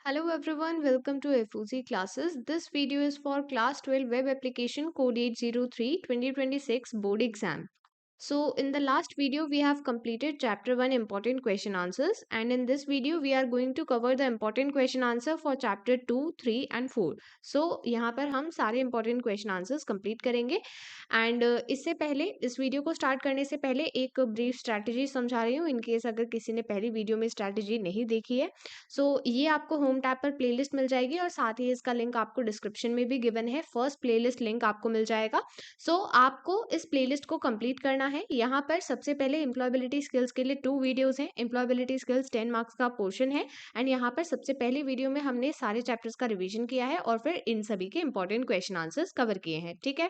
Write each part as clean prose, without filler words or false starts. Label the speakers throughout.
Speaker 1: Hello everyone, welcome to FOC classes. This video is for class 12 web application code 803 2026 board exam. So in the last video we have completed chapter 1 important question answers, and in this video we are going to cover the important question answer for chapter 2, 3 and 4. So यहाँ पर हम सारे important question answers complete करेंगे and इससे पहले इस video को start करने से पहले एक ब्रीफ स्ट्रैटेजी समझा रही हूँ इन केस अगर किसी ने पहली वीडियो में स्ट्रैटेजी नहीं देखी है। सो ये आपको होम टैब पर प्लेलिस्ट मिल जाएगी और साथ ही इसका लिंक आपको डिस्क्रिप्शन में भी गिवन है। फर्स्ट प्लेलिस्ट लिंक आपको मिल जाएगा। सो आपको इस प्लेलिस्ट को कंप्लीट करना है। यहाँ पर सबसे पहले एम्प्लॉयबिलिटी स्किल्स के लिए 2 वीडियोस हैं। एम्प्लॉयबिलिटी स्किल्स 10 मार्क्स का पोर्शन है एंड यहाँ पर सबसे पहली वीडियो में हमने सारे चैप्टर्स का रिवीजन किया है और फिर इन सभी के इंपॉर्टेंट क्वेश्चन आंसर्स कवर किए हैं। ठीक है,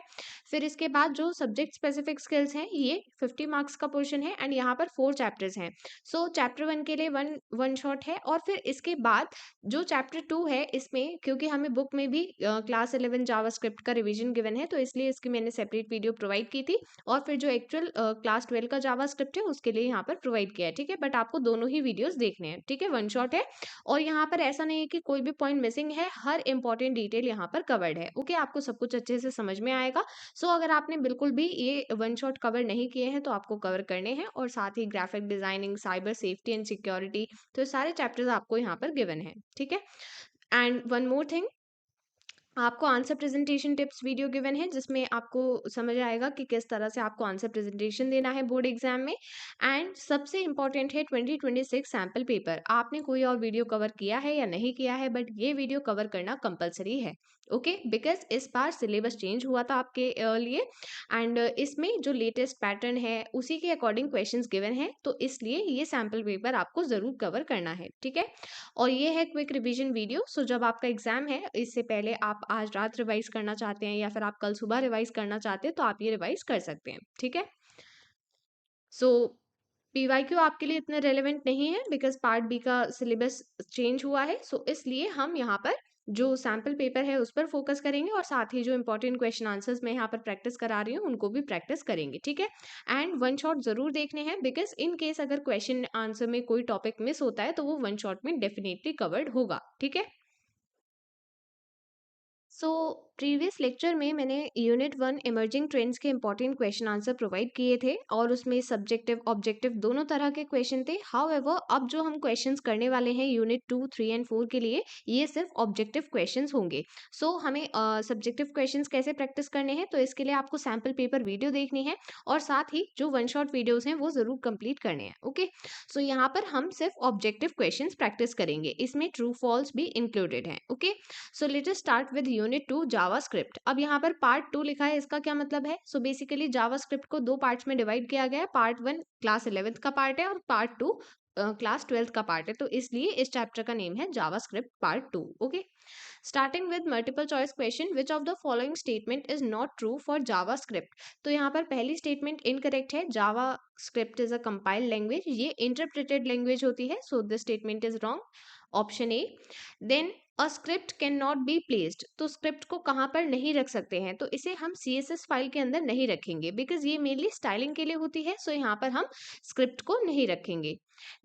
Speaker 1: फिर इसके बाद जो सब्जेक्ट स्पेसिफिक स्किल्स हैं ये 50 मार्क्स का पोर्शन है एंड यहाँ पर 4 चैप्टर्स हैं। सो चैप्टर 1 के लिए वन शॉट है और फिर इसके बाद जो चैप्टर 2 है इसमें क्योंकि हमें बुक में भी क्लास 11 जावास्क्रिप्ट का रिवीजन गिवन है तो इसलिए इसकी मैंने सेपरेट वीडियो प्रोवाइड की थी और फिर जो एक्चुअल क्लास 12 का जावास्क्रिप्ट है उसके लिए यहाँ पर प्रोवाइड किया है। ठीक है, बट आपको दोनों ही वीडियोस देखने हैं। ठीक है, वन शॉट है और यहाँ पर ऐसा नहीं है कि कोई भी पॉइंट मिसिंग है, हर इंपॉर्टेंट डिटेल यहाँ पर कवर्ड है। ओके, आपको सब कुछ अच्छे से समझ में आएगा। सो अगर आपने बिल्कुल भी ये वन शॉट कवर नहीं किए हैं तो आपको कवर करने हैं और साथ ही graphic designing, cyber safety and security, तो ये सारे चैप्टर्स आपको यहाँ पर गिवन है। ठीक है, एंड वन मोर थिंग, आपको answer presentation tips video given है जिसमें आपको समझ आएगा कि किस तरह से आपको आंसर प्रेजेंटेशन देना है बोर्ड एग्जाम में। एंड सबसे इंपॉर्टेंट है 2026 सैम्पल पेपर। आपने कोई और वीडियो कवर किया है या नहीं किया है, बट ये वीडियो कवर करना कंपलसरी है। ओके, बिकॉज इस बार सिलेबस चेंज हुआ था आपके लिए एंड इसमें जो लेटेस्ट पैटर्न है उसी के अकॉर्डिंग क्वेश्चंस गिवन है, तो इसलिए ये सैम्पल पेपर आपको जरूर कवर करना है। ठीक है, और ये है क्विक रिवीजन वीडियो। सो जब आपका एग्जाम है इससे पहले आप आज रात रिवाइज करना चाहते हैं या फिर आप कल सुबह रिवाइज करना चाहते हैं तो आप ये रिवाइज कर सकते हैं। ठीक है, सो पीवाईक्यू आपके लिए इतने रेलेवेंट नहीं है बिकॉज पार्ट बी का सिलेबस चेंज हुआ है। सो इसलिए हम यहाँ पर जो सैम्पल पेपर है उस पर फोकस करेंगे और साथ ही जो इंपॉर्टेंट क्वेश्चन आंसर्स मैं यहाँ पर प्रैक्टिस करा रही हूँ उनको भी प्रैक्टिस करेंगे। ठीक है, एंड वन शॉट जरूर देखने हैं बिकॉज इन केस अगर क्वेश्चन आंसर में कोई टॉपिक मिस होता है तो वो वन शॉट में डेफिनेटली कवर्ड होगा। ठीक है, सो प्रीवियस लेक्चर में मैंने यूनिट 1 इमर्जिंग ट्रेंड्स के इंपॉर्टेंट क्वेश्चन आंसर प्रोवाइड किए थे और उसमें सब्जेक्टिव ऑब्जेक्टिव दोनों तरह के क्वेश्चन थे। हाउएवर अब जो हम क्वेश्चंस करने वाले हैं यूनिट 2, 3 एंड 4 के लिए ये सिर्फ ऑब्जेक्टिव क्वेश्चंस होंगे। सो हमें सब्जेक्टिव क्वेश्चंस कैसे प्रैक्टिस करने हैं, तो इसके लिए आपको सैम्पल पेपर वीडियो देखनी है और साथ ही जो वन शॉट वीडियोज हैं वो जरूर कंप्लीट करने हैं। ओके, सो यहाँ पर हम सिर्फ ऑब्जेक्टिव क्वेश्चन प्रैक्टिस करेंगे, इसमें ट्रू फॉल्स भी इंक्लूडेड है। Okay, so let us start with unit 2 JavaScript. अब यहाँ पर पार्ट 2 लिखा है, इसका क्या मतलब है? सो बेसिकली जावास्क्रिप्ट को 2 पार्ट्स में डिवाइड किया गया है। पार्ट 1 क्लास 11th का पार्ट है और पार्ट 2 क्लास 12th का पार्ट है, तो इसलिए इस चैप्टर का नेम है JavaScript part 2। Okay, starting with multiple choice question, which of the following statement is not true for JavaScript. तो यहाँ पर पहली स्टेटमेंट इनकरेक्ट है। JavaScript is a compiled language, ये इंटरप्रेटेड लैंग्वेज होती है, so this statement is wrong, option A. Then a script can not be placed, तो script को कहाँ पर नहीं रख सकते हैं, तो इसे हम CSS फाइल के अंदर नहीं रखेंगे बिकॉज ये मेनली स्टाइलिंग के लिए होती है, सो यहाँ पर हम स्क्रिप्ट को नहीं रखेंगे।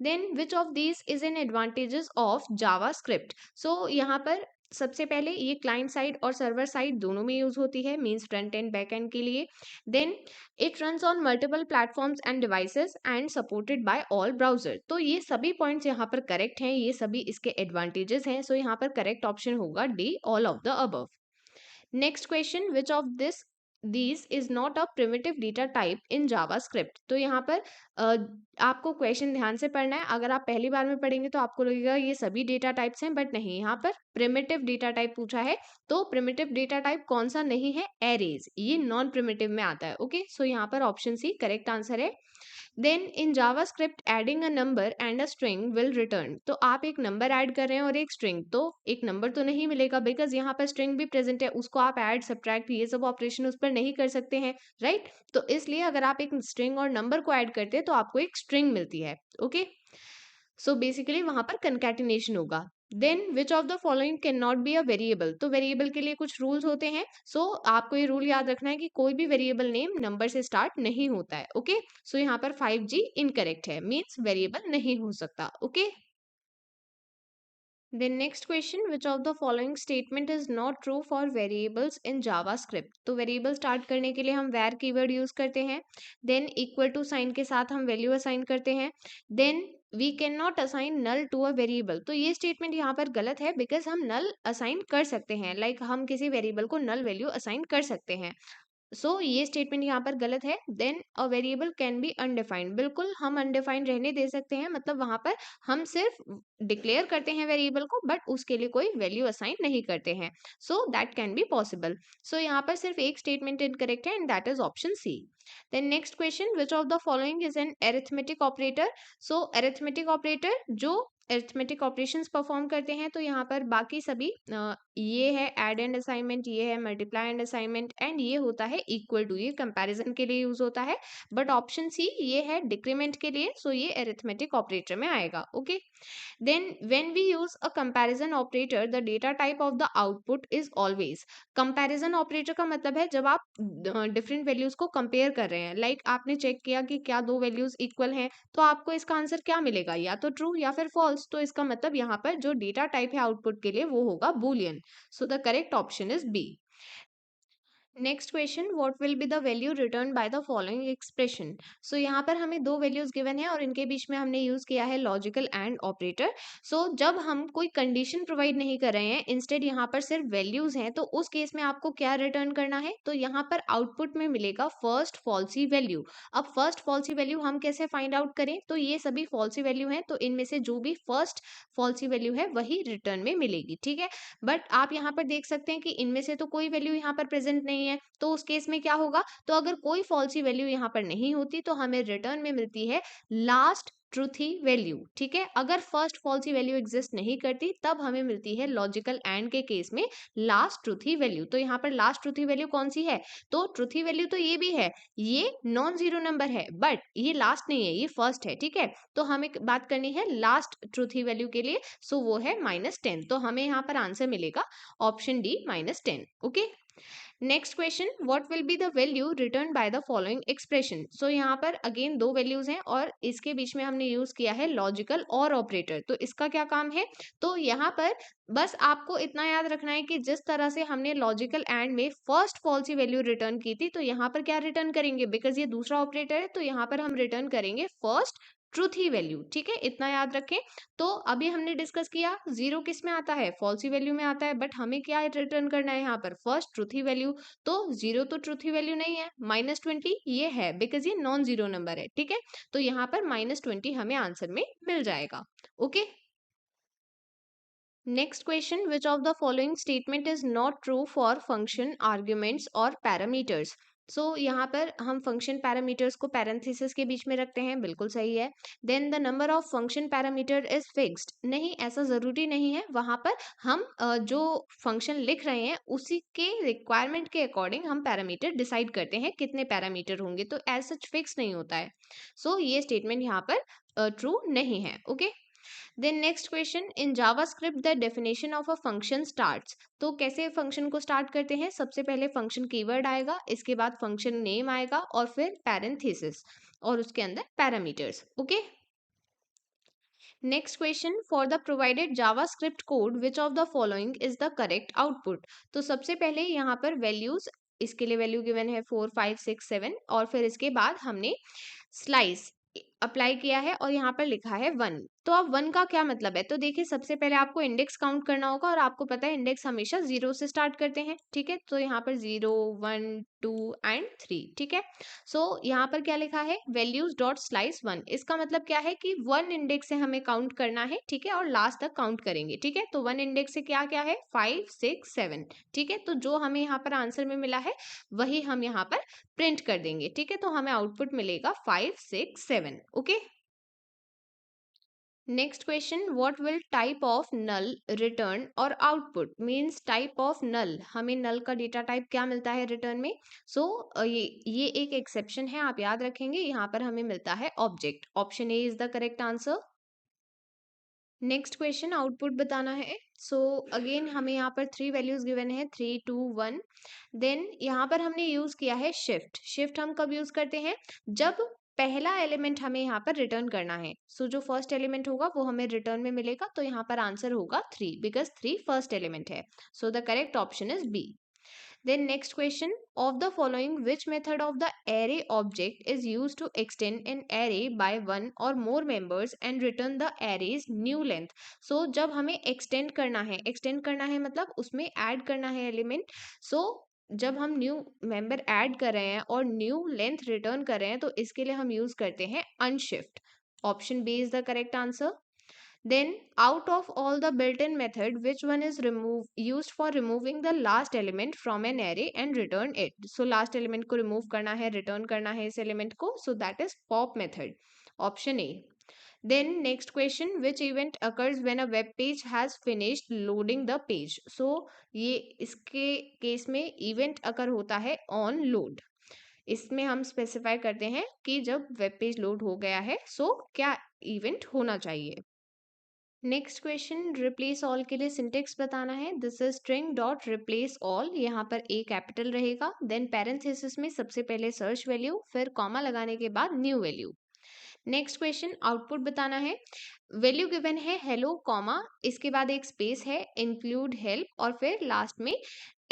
Speaker 1: Then which of these is an advantages of JavaScript. So यहाँ पर सबसे पहले ये क्लाइंट साइड और सर्वर साइड दोनों में यूज होती है, means front end back end के लिए। Then it runs on multiple platforms and devices and supported by all browser. तो ये सभी पॉइंट्स यहाँ पर करेक्ट हैं, ये सभी इसके एडवांटेजेस हैं, सो यहाँ पर करेक्ट ऑप्शन होगा D, all of the above. Next question, which of this these is not a primitive data type in JavaScript. तो यहाँ पर आपको क्वेश्चन ध्यान से पढ़ना है। अगर आप पहली बार में पढ़ेंगे तो आपको लगेगा ये सभी डेटा टाइप्स हैं, बट नहीं, यहाँ पर प्रिमिटिव डेटा टाइप पूछा है। तो प्रिमिटिव डेटा टाइप कौन सा नहीं है? एरेज, ये नॉन प्रिमिटिव में आता है। ओके, सो यहाँ पर ऑप्शन सी करेक्ट आंसर है। Then in JavaScript adding a number and a string will return. तो आप एक नंबर ऐड कर रहे हैं और एक स्ट्रिंग, तो एक नंबर तो नहीं मिलेगा बिकॉज यहाँ पर स्ट्रिंग भी प्रेजेंट है, उसको आप ऐड सब्ट्रैक्ट ये सब ऑपरेशन उस पर नहीं कर सकते हैं, राइट? तो इसलिए अगर आप एक स्ट्रिंग और नंबर को ऐड करते हैं तो आपको एक स्ट्रिंग मिलती है। ओके, सो बेसिकली वहां पर कंकैटिनेशन होगा। Then which of the following can not be a variable. तो वेरिएबल के लिए कुछ रूल्स होते हैं, सो आपको ये रूल याद रखना है कि कोई भी वेरिएबल नेम नंबर से स्टार्ट नहीं होता है। ओके, सो यहाँ पर 5G इनकरेक्ट है, मीन्स वेरिएबल नहीं हो सकता। Okay, Then next question, which of the following statement is not true for variables in JavaScript? तो वेरिएबल स्टार्ट करने के लिए हम var कीवर्ड यूज करते हैं, देन इक्वल टू साइन के साथ हम वैल्यू असाइन करते हैं, then we can not assign null to a variable. तो ये स्टेटमेंट यहाँ पर गलत है, बिकॉज हम नल असाइन कर सकते हैं, लाइक हम किसी वेरिएबल को नल वैल्यू असाइन कर सकते हैं। ये स्टेटमेंट यहाँ पर गलत है। Then a variable can be undefined, बिल्कुल हम अनडिफाइंड रहने दे सकते हैं, मतलब वहां पर हम सिर्फ डिक्लेयर करते हैं वेरिएबल को, बट उसके लिए कोई वैल्यू असाइन नहीं करते हैं। That can be possible. यहाँ पर सिर्फ एक स्टेटमेंट इनकरेक्ट है, and that is option C. Then next question, which of the following is an arithmetic operator? Arithmetic operator जो अरिथमेटिक ऑपरेशंस परफॉर्म करते हैं, तो यहाँ पर बाकी सभी ये है ऐड एंड असाइनमेंट, ये है मल्टीप्लाई एंड असाइनमेंट, एंड ये होता है इक्वल टू, ये कंपैरिजन के लिए यूज होता है। बट ऑप्शन सी ये है डिक्रीमेंट के लिए, ये अरिथमेटिक ऑपरेटर में आएगा। Okay, then when we use a comparison operator, the data type of the output is always। comparison operator का मतलब है जब आप डिफरेंट वैल्यूज को कंपेयर कर रहे हैं, लाइक आपने चेक किया कि क्या दो वैल्यूज इक्वल हैं, तो आपको इसका आंसर क्या मिलेगा, या तो ट्रू या फिर फॉल्स। तो इसका मतलब यहाँ पर जो डेटा टाइप है आउटपुट के लिए वो होगा Boolean. The correct option is B. Next question, what will be the value return by the following expression? यहाँ पर हमें दो वैल्यूज गिवन है और इनके बीच में हमने यूज किया है लॉजिकल एंड ऑपरेटर। जब हम कोई कंडीशन प्रोवाइड नहीं कर रहे हैं, इंस्टेड यहाँ पर सिर्फ वैल्यूज हैं, तो उस केस में आपको क्या रिटर्न करना है? तो यहाँ पर आउटपुट में मिलेगा फर्स्ट फॉल्सी वैल्यू। अब फर्स्ट फॉल्सी वैल्यू हम कैसे फाइंड आउट करें? तो ये सभी फॉल्सी वैल्यू हैं, तो इनमें से जो भी फर्स्ट फॉल्सी वैल्यू है वही रिटर्न में मिलेगी, ठीक है। बट आप यहाँ पर देख सकते हैं कि इनमें से तो कोई वैल्यू यहाँ पर प्रेजेंट नहीं है, तो उस केस में क्या होगा? तो अगर कोई फॉल्सी वैल्यू यहाँ पर नहीं होती, तो हमें रिटर्न में मिलती है लास्ट ट्रूथी वैल्यू, ठीक है। अगर फर्स्ट फॉल्सी वैल्यू एग्जिस्ट नहीं करती, तब हमें मिलती है लॉजिकल एंड के केस में लास्ट ट्रूथी वैल्यू। तो यहाँ पर लास्ट ट्रूथी वैल्यू कौन सी है? तो ट्रूथी वैल्यू तो ये भी है, ये नॉन जीरो नंबर है, बट ये लास्ट नहीं है, ये फर्स्ट है, ठीक है। तो हमें बात करनी है लास्ट ट्रूथी वैल्यू के लिए, वो है -10। तो हमें यहाँ पर आंसर मिलेगा option D -10। Okay, next question, what will be the value return by the following expression? यहाँ पर अगेन दो वैल्यूज हैं और इसके बीच में हमने यूज किया है लॉजिकल और ऑपरेटर। तो इसका क्या काम है? तो यहाँ पर बस आपको इतना याद रखना है कि जिस तरह से हमने लॉजिकल एंड में फर्स्ट फॉल्सी वैल्यू रिटर्न की थी, तो यहाँ पर क्या रिटर्न करेंगे? बिकॉज ये दूसरा ऑपरेटर है, तो यहाँ पर हम रिटर्न करेंगे फर्स्ट ट्रूथी वैल्यू, ठीक है, इतना याद रखें। तो अभी हमने डिस्कस किया जीरो किस में आता है? फॉल्सी वैल्यू में आता है, बट हमें क्या रिटर्न करना है यहाँ पर? First truthy value. तो जीरो तो ट्रूथी वैल्यू नहीं है, -20 ये है, बिकॉज ये नॉन जीरो नंबर है, ठीक है। तो यहाँ पर -20 हमें आंसर में मिल जाएगा। Okay, next question, which of the following statement is not true for function arguments और पैरामीटर्स? यहाँ पर हम फंक्शन पैरामीटर्स को पैरेंथेसिस के बीच में रखते हैं, बिल्कुल सही है। Then the number of function parameter is fixed, नहीं, ऐसा जरूरी नहीं है। वहां पर हम जो फंक्शन लिख रहे हैं उसी के रिक्वायरमेंट के अकॉर्डिंग हम पैरामीटर डिसाइड करते हैं कितने पैरामीटर होंगे, तो एज सच फिक्स नहीं होता है। ये स्टेटमेंट यहाँ पर ट्रू नहीं है। Okay, then next question, in JavaScript the definition of a function starts. तो कैसे फंक्शन को स्टार्ट करते हैं? सबसे पहले फंक्शन कीवर्ड आएगा, इसके बाद फंक्शन नेम आएगा और फिर पैरेंथेसिस और उसके अंदर parameters. Okay, next question, for the provided JavaScript code which of the following is the correct output? तो सबसे पहले यहाँ पर वैल्यूज, इसके लिए वैल्यू गिवन है 4 5 6 7 और फिर इसके बाद हमने स्लाइस अप्लाई किया है और यहाँ पर लिखा है 1। तो अब 1 का क्या मतलब है? तो देखिए, सबसे पहले आपको इंडेक्स काउंट करना होगा और आपको पता है इंडेक्स हमेशा 0 से स्टार्ट करते हैं, ठीक है। तो यहाँ पर 0 1 2 एंड 3, ठीक है। यहाँ पर क्या लिखा है? Values dot slice 1। इसका मतलब क्या है कि 1 इंडेक्स से हमें काउंट करना है, ठीक है, और लास्ट तक काउंट करेंगे, ठीक है। तो 1 इंडेक्स से क्या क्या है? 5 6 7, ठीक है। तो जो हमें यहाँ पर आंसर में मिला है वही हम यहाँ पर प्रिंट कर देंगे, ठीक है। तो हमें आउटपुट मिलेगा 5 6 7। Okay, next question, what will type of null return और output? Means type of null, हमें नल का डेटा टाइप क्या मिलता है रिटर्न में? ये एक एक्सेप्शन है, आप याद रखेंगे। यहाँ पर हमें मिलता है object. Option A is the correct answer. Next question, output बताना है। अगेन हमें यहाँ पर 3 वैल्यूज गिवन है, 3 2 1। देन यहाँ पर हमने यूज किया है शिफ्ट। शिफ्ट हम कब यूज करते हैं? जब पहला एलिमेंट हमें यहाँ पर रिटर्न करना है। सो जो फर्स्ट एलिमेंट होगा वो हमें रिटर्न में मिलेगा, तो यहाँ पर आंसर होगा 3 बिकॉज 3 फर्स्ट एलिमेंट है। So the correct option is B. Then next question, of the following which method of the array object is used to extend an array by one or more members and return the array's new length? So जब हमें extend करना है मतलब उसमें add करना है element. So जब हम न्यू मेंबर ऐड कर रहे हैं और न्यू लेंथ रिटर्न कर रहे हैं तो इसके लिए हम यूज करते हैं unshift. Option B is the correct answer. Then, out of all the built-in method, which one is used for removing the last element from an array and return it? So, last element को remove करना है, return करना है इस element को. So, that is pop method. Option A. Then, next question, which event occurs when a web page has finished loading the page? So, ये इसके case में event occur होता है on load. इसमें हम स्पेसिफाई करते हैं कि जब वेब पेज लोड हो गया है सो क्या इवेंट होना चाहिए। नेक्स्ट क्वेश्चन, रिप्लेस ऑल के लिए सिंटेक्स बताना है। This is string dot replace all, यहाँ पर ए कैपिटल रहेगा, देन पैरेंथेसिस में सबसे पहले सर्च वैल्यू, फिर कॉमा लगाने के बाद new value. Next question, output बताना है। वैल्यू गिवन है हेलो कॉमा, इसके बाद एक स्पेस है, इंक्लूड हेल्प और फिर लास्ट में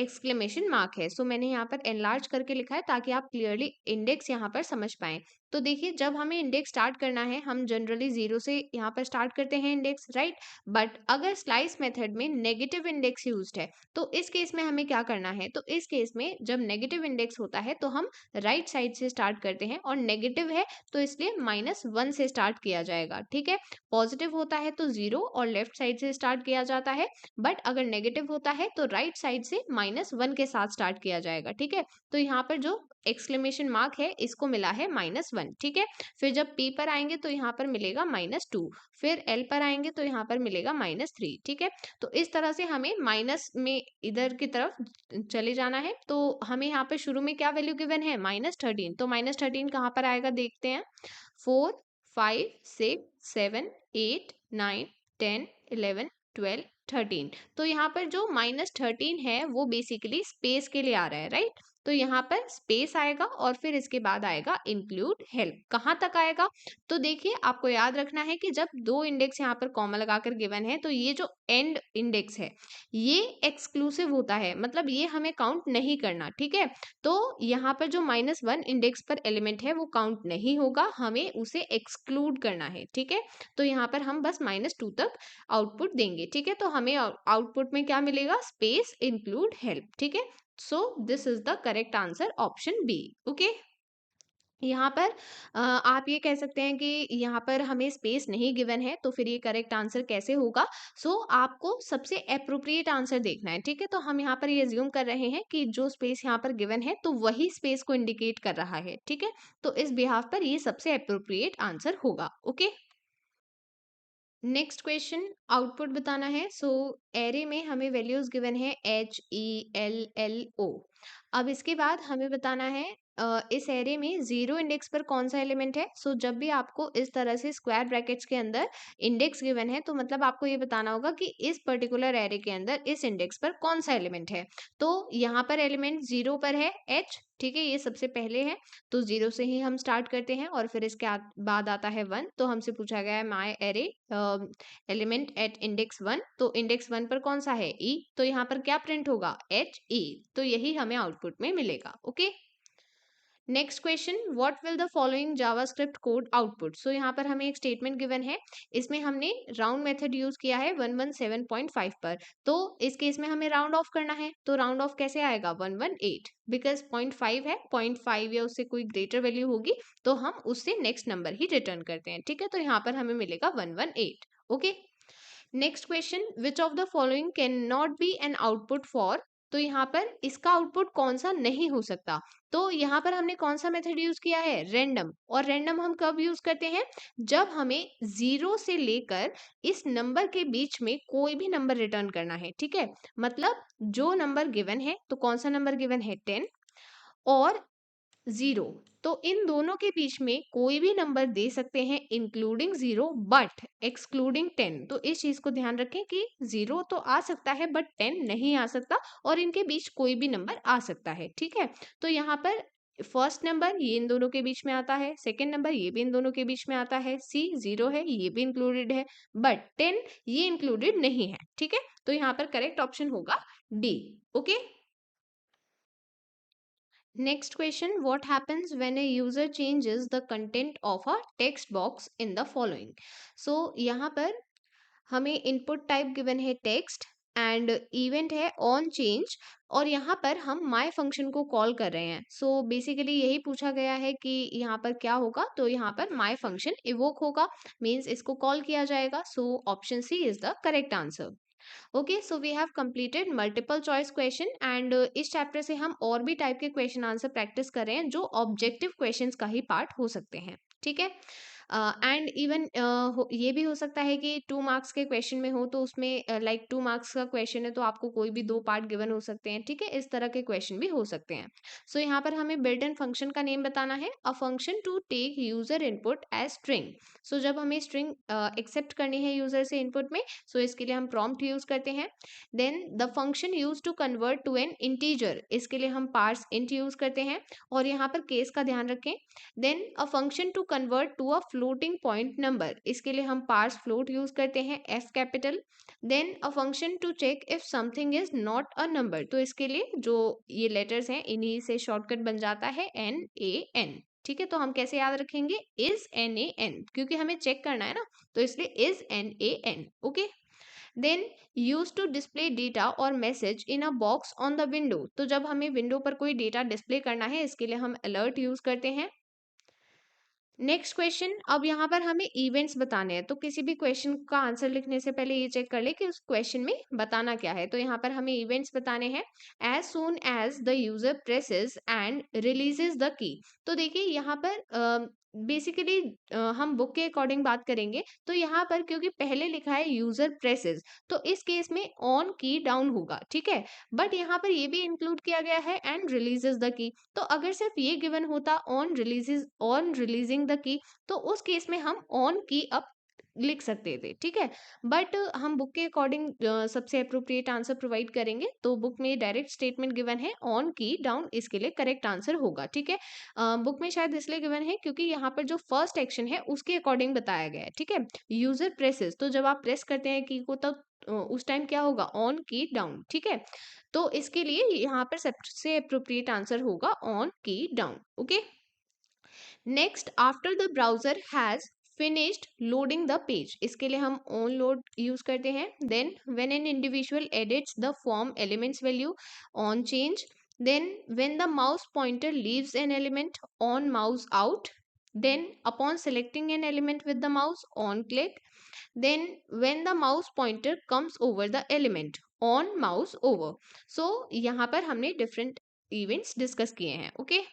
Speaker 1: एक्सक्लेमेशन मार्क है। सो मैंने यहाँ पर एनलार्ज करके लिखा है ताकि आप क्लियरली इंडेक्स यहाँ पर समझ पाएं। तो देखिए जब हमें इंडेक्स स्टार्ट करना है हम जनरली 0 से यहाँ पर स्टार्ट करते हैं इंडेक्स, राइट। बट अगर स्लाइस मेथड में नेगेटिव इंडेक्स यूज्ड है तो इस केस में हमें क्या करना है, तो इस केस में जब नेगेटिव इंडेक्स होता है तो हम राइट साइड से स्टार्ट करते हैं और नेगेटिव है तो इसलिए -1 से स्टार्ट किया जाएगा, ठीक है। पॉजिटिव होता है तो 0 और लेफ्ट साइड से स्टार्ट किया जाता है, बट अगर नेगेटिव होता है तो राइट साइड से -1 के साथ स्टार्ट किया जाएगा, ठीक है। तो यहाँ पर जो एक्सक्लेमेशन मार्क है इसको मिला है -1, ठीक है। फिर जब P पर आएंगे तो यहाँ पर मिलेगा -2, फिर L पर आएंगे तो यहाँ पर मिलेगा -3, ठीक है। तो इस तरह से हमें माइनस में इधर की तरफ चले जाना है। तो हमें यहाँ पर शुरू में क्या वैल्यू गिवन है, -13, तो -13 कहाँ पर आएगा देखते हैं। 4 5 6 7 8 9 10 11 12 13, तो यहाँ पर जो -13 है वो बेसिकली स्पेस के लिए आ रहा है, राइट। तो यहाँ पर स्पेस आएगा और फिर इसके बाद आएगा इंक्लूड हेल्प। कहाँ तक आएगा, तो देखिए आपको याद रखना है कि जब दो इंडेक्स यहाँ पर कॉमा लगाकर गिवन है तो ये जो एंड इंडेक्स है ये एक्सक्लूसिव होता है, मतलब ये हमें काउंट नहीं करना, ठीक है। तो यहाँ पर जो -1 इंडेक्स पर एलिमेंट है वो काउंट नहीं होगा, हमें उसे एक्सक्लूड करना है, ठीक है। तो यहाँ पर हम बस -2 तक आउटपुट देंगे, ठीक है। तो हमें आउटपुट में क्या मिलेगा, स्पेस इंक्लूड हेल्प, ठीक है। So this is the correct answer, option B, okay. यहाँ पर आप ये कह सकते हैं कि यहाँ पर हमें स्पेस नहीं गिवन है तो फिर ये करेक्ट आंसर कैसे होगा। सो आपको सबसे अप्रोप्रिएट आंसर देखना है, ठीक है। तो हम यहाँ पर ये अज्यूम कर रहे हैं कि जो स्पेस यहाँ पर गिवन है तो वही स्पेस को इंडिकेट कर रहा है, ठीक है। तो इस बिहाफ पर ये सबसे अप्रोप्रिएट आंसर होगा, ओके। नेक्स्ट क्वेश्चन, आउटपुट बताना है। सो एरे में हमें वैल्यूज गिवन है HELLO। अब इसके बाद हमें बताना है इस एरे में 0 इंडेक्स पर कौन सा एलिमेंट है। सो जब भी आपको इस तरह से स्क्वायर ब्रैकेट्स के अंदर इंडेक्स गिवन है तो मतलब आपको ये बताना होगा कि इस पर्टिकुलर एरे के अंदर इस इंडेक्स पर कौन सा एलिमेंट है। तो यहाँ पर एलिमेंट 0 पर है H, ठीक है, ये सबसे पहले है। तो 0 से ही हम स्टार्ट करते हैं और फिर इसके बाद आता है 1। तो हमसे पूछा गया है my array element at index 1, तो इंडेक्स 1 पर कौन सा है, E। तो यहाँ पर क्या प्रिंट होगा, HE। तो यही हमें आउटपुट में मिलेगा, okay. Next question, what will the following JavaScript code output. So यहाँ पर हमें एक स्टेटमेंट गिवन है, इसमें हमने राउंड मेथड यूज किया है 117.5 पर। तो इस केस में हमें राउंड ऑफ करना है, तो राउंड ऑफ कैसे आएगा, 118, बिकॉज 0.5 है, 0.5 या उससे कोई ग्रेटर वैल्यू होगी तो हम उससे नेक्स्ट नंबर ही रिटर्न करते हैं, ठीक है। तो यहाँ पर हमें मिलेगा 118, okay. Next question, which of the following can not B an output for. तो यहाँ पर इसका आउटपुट कौन सा नहीं हो सकता। तो यहाँ पर हमने कौन सा मेथड यूज किया है, रैंडम। और रैंडम हम कब यूज करते हैं, जब हमें 0 से लेकर इस नंबर के बीच में कोई भी नंबर रिटर्न करना है, ठीक है। मतलब जो नंबर गिवन है, तो कौन सा नंबर गिवन है, 10 और 0, तो इन दोनों के बीच में कोई भी नंबर दे सकते हैं इंक्लूडिंग 0 बट एक्सक्लूडिंग 10। तो इस चीज को ध्यान रखें कि 0 तो आ सकता है बट 10 नहीं आ सकता और इनके बीच कोई भी नंबर आ सकता है, ठीक है। तो यहाँ पर फर्स्ट नंबर ये इन दोनों के बीच में आता है, सेकंड नंबर ये भी इन दोनों के बीच में आता है, सी 0 है ये भी इंक्लूडेड है, बट 10 ये इंक्लूडेड नहीं है। ठीक है, तो यहाँ पर करेक्ट ऑप्शन होगा D. Okay, next question, what happens when a user changes the content of a text box in the following। सो यहाँ पर हमें इनपुट टाइप गिवन है टेक्स्ट एंड इवेंट है ऑन चेंज, और यहाँ पर हम माय फंक्शन को कॉल कर रहे हैं। सो बेसिकली यही पूछा गया है कि यहाँ पर क्या होगा, तो यहाँ पर माय फंक्शन इवोक होगा, मीन्स इसको कॉल किया जाएगा। So option C is the correct answer. Okay, so we have completed multiple choice question and इस चैप्टर से हम और भी टाइप के क्वेश्चन आंसर प्रैक्टिस कर रहे हैं जो ऑब्जेक्टिव क्वेश्चंस का ही पार्ट हो सकते हैं। ठीक है, एंड इवन ये भी हो सकता है कि 2 मार्क्स के क्वेश्चन में हो, तो उसमें लाइक 2 मार्क्स का क्वेश्चन है तो आपको कोई भी 2 पार्ट गिवन हो सकते हैं। ठीक है, इस तरह के क्वेश्चन भी हो सकते हैं। सो यहाँ पर हमें बिल्ट इन फंक्शन का नेम बताना है, a function to take user input as string. So जब हमें स्ट्रिंग एक्सेप्ट करनी है यूजर से इनपुट में, सो इसके लिए हम प्रॉम्प्ट यूज करते हैं। Then the function use to convert to an integer, इसके लिए हम पार्स इंट यूज करते हैं, और यहाँ पर केस का ध्यान रखें। Then a function to convert to a floating point number, इसके लिए हम पार्स फ्लोट यूज करते हैं, F capital. Then a function to check if something is not a number, तो इसके लिए जो ये लेटर्स हैं इन्हीं से शॉर्टकट बन जाता है एन ए एन। ठीक है, तो हम कैसे याद रखेंगे, इज एन ए एन, क्योंकि हमें चेक करना है ना, तो इसलिए is N A N. Okay, then use to display data और message in a box on the window, तो जब हमें विंडो पर कोई डेटा डिस्प्ले करना है इसके लिए हम अलर्ट यूज करते हैं। नेक्स्ट क्वेश्चन, अब यहाँ पर हमें इवेंट्स बताने हैं, तो किसी भी क्वेश्चन का आंसर लिखने से पहले ये चेक कर ले कि उस क्वेश्चन में बताना क्या है। तो यहाँ पर हमें इवेंट्स बताने हैं, as soon as the user presses and releases the key. तो देखिए यहाँ पर बेसिकली हम बुक के अकॉर्डिंग बात करेंगे, तो यहाँ पर क्योंकि पहले लिखा है यूजर प्रेसेस, तो इस केस में ऑन की डाउन होगा। ठीक है, बट यहाँ पर ये भी इंक्लूड किया गया है एंड रिलीजेस द की, तो अगर सिर्फ ये गिवन होता ऑन रिलीजिंग द की, तो उस केस में हम ऑन की अप लिख सकते थे। ठीक है, बट हम बुक के अकॉर्डिंग सबसे अप्रोप्रिएट आंसर प्रोवाइड करेंगे, तो बुक में डायरेक्ट स्टेटमेंट गिवन है ऑन की डाउन, इसके लिए करेक्ट आंसर होगा। ठीक है, बुक में शायद इसलिए गिवन है क्योंकि यहाँ पर जो फर्स्ट एक्शन है उसके अकॉर्डिंग बताया गया है। ठीक है, यूजर प्रेसेस, तो जब आप प्रेस करते हैं की को, तब उस टाइम क्या होगा, ऑन की डाउन। ठीक है, तो इसके लिए यहाँ पर सबसे अप्रोप्रिएट आंसर होगा on key down. Okay, next, after the browser has finished loading the page, इसके लिए हम ऑन लोड यूज करते हैं। Then when an individual edits the form elements value, on change. Then when the mouse pointer leaves an element, on mouse out. Then upon selecting an element with the mouse, on click. Then when the mouse pointer comes over the element, on mouse over। so यहाँ पर हमने different events discuss किए हैं। Okay,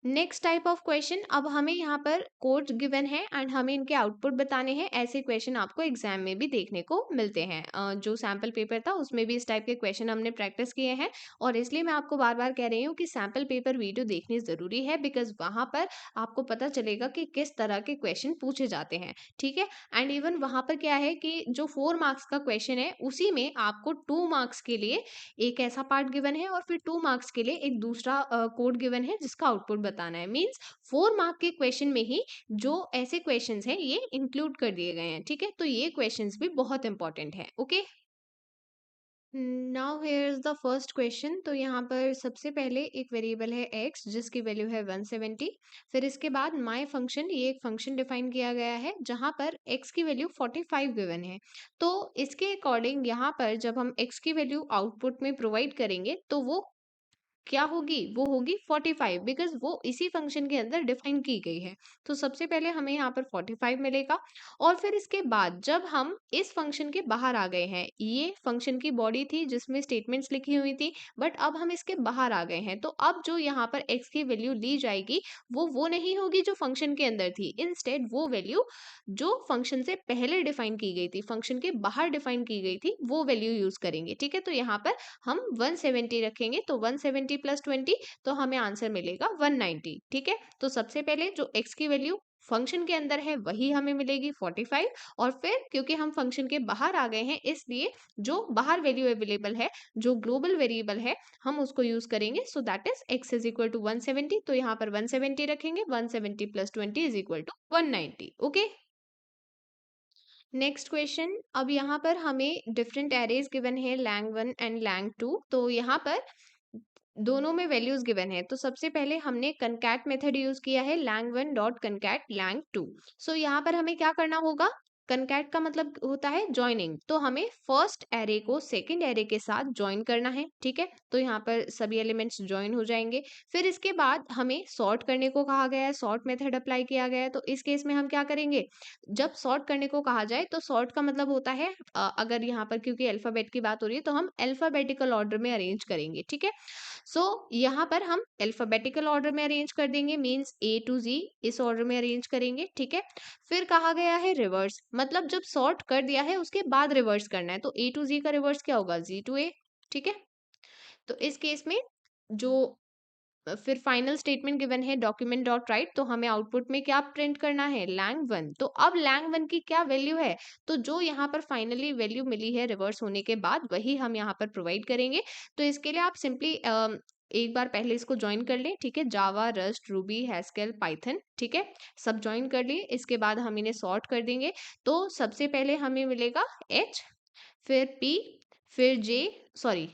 Speaker 1: next type of question, अब हमें यहाँ पर code given है एंड हमें इनके आउटपुट बताने हैं। ऐसे क्वेश्चन आपको एग्जाम में भी देखने को मिलते हैं। जो सैम्पल पेपर था उसमें भी इस टाइप के क्वेश्चन हमने प्रैक्टिस किए हैं, और इसलिए मैं आपको बार बार कह रही हूँ कि सैम्पल पेपर वीडियो देखनी ज़रूरी है, बिकॉज वहाँ पर आपको पता चलेगा कि किस तरह के क्वेश्चन पूछे जाते हैं। ठीक है, एंड इवन वहाँ पर क्या है कि जो 4 मार्क्स का क्वेश्चन है उसी में आपको 2 मार्क्स के लिए एक ऐसा पार्ट गिवन है, और फिर 2 मार्क्स के लिए एक दूसरा कोड गिवन है जिसका आउटपुट बताना है। मीन्स 4 मार्क के क्वेश्चन में ही जो ऐसे क्वेश्चंस हैं ये इंक्लूड कर दिए गए हैं। ठीक है, तो ये क्वेश्चंस भी बहुत इंपॉर्टेंट है। Okay, now here is the first question. तो यहाँ पर सबसे पहले एक वेरिएबल है x जिसकी वैल्यू है 170। फिर इसके बाद माय फंक्शन, ये एक फंक्शन डिफाइन किया गया है जहाँ पर x की वैल्यू 45 गिवन है। तो इसके अकॉर्डिंग यहाँ पर जब हम x की वैल्यू आउटपुट में प्रोवाइड करेंगे तो वो क्या होगी, वो होगी 45, बिकॉज वो इसी फंक्शन के अंदर डिफाइन की गई है। तो सबसे पहले हमें यहाँ पर 45 मिलेगा, और फिर इसके बाद जब हम इस फंक्शन के बाहर आ गए हैं, ये फंक्शन की बॉडी थी जिसमें स्टेटमेंट्स लिखी हुई थी, बट अब हम इसके बाहर आ गए हैं, तो अब जो यहाँ पर x की वैल्यू ली जाएगी वो नहीं होगी जो फंक्शन के अंदर थी। इंस्टेड वो वैल्यू जो फंक्शन से पहले डिफाइन की गई थी, फंक्शन के बाहर डिफाइन की गई थी, वो वैल्यू यूज करेंगे। ठीक है, तो यहाँ पर हम 170 रखेंगे, तो 170 + 20, तो हमें आंसर मिलेगा 190। ठीक है, तो सबसे पहले जो x की वैल्यू फंक्शन के अंदर है वही हमें मिलेगी 45, और फिर क्योंकि हम फंक्शन के बाहर आ गए हैं इसलिए जो बाहर वैल्यू अवेलेबल है, जो ग्लोबल वेरिएबल है, हम उसको यूज करेंगे। So that is x is equal to 170, तो यहाँ पर 170 रखेंगे, 170 plus 20 is equal to 190। Okay, next question. अब यहाँ पर हमें डिफरेंट एरेज गिवन है, lang1 एंड lang2। तो यहाँ पर दोनों में वैल्यूज गिवन है, तो सबसे पहले हमने कंकैट मेथड यूज किया है, lang1 डॉट कंकैट lang2। सो यहाँ पर हमें क्या करना होगा, कंकैट का मतलब होता है ज्वाइनिंग, तो हमें फर्स्ट एरे को सेकंड एरे के साथ ज्वाइन करना है, ठीक है। तो यहाँ पर सभी एलिमेंट्स ज्वाइन हो जाएंगे। फिर इसके बाद हमें सॉर्ट करने को कहा गया है, सॉर्ट मेथड अप्लाई किया गया है। तो इस केस में हम क्या करेंगे, जब सॉर्ट करने को कहा जाए तो सॉर्ट का मतलब होता है अगर यहाँ पर क्योंकि अल्फाबेट की बात हो रही है तो हम अल्फाबेटिकल ऑर्डर में अरेंज करेंगे, ठीक है। सो यहाँ पर हम अल्फाबेटिकल ऑर्डर में अरेंज कर देंगे, मींस ए टू जी इस ऑर्डर में अरेंज करेंगे, ठीक है। फिर कहा गया है रिवर्स, मतलब जब सॉर्ट कर दिया है उसके बाद रिवर्स करना है, तो ए टू जी का रिवर्स क्या होगा, जी टू ए, ठीक है। तो इस केस में जो फिर फाइनल स्टेटमेंट गिवन है डॉक्यूमेंट डॉट राइट, तो हमें आउटपुट में क्या प्रिंट करना है, lang1। तो अब lang1 की क्या वैल्यू है, तो जो यहाँ पर फाइनली वैल्यू मिली है रिवर्स होने के बाद वही हम यहाँ पर प्रोवाइड करेंगे। तो इसके लिए आप सिंपली एक बार पहले इसको ज्वाइन कर लें, ठीक है, जावा, रस्ट, रूबी, हैस्केल, पाइथन, ठीक है, सब ज्वाइन कर लिए। इसके बाद हम इन्हें सॉर्ट कर देंगे। तो सबसे पहले हमें मिलेगा h, फिर p, फिर j, sorry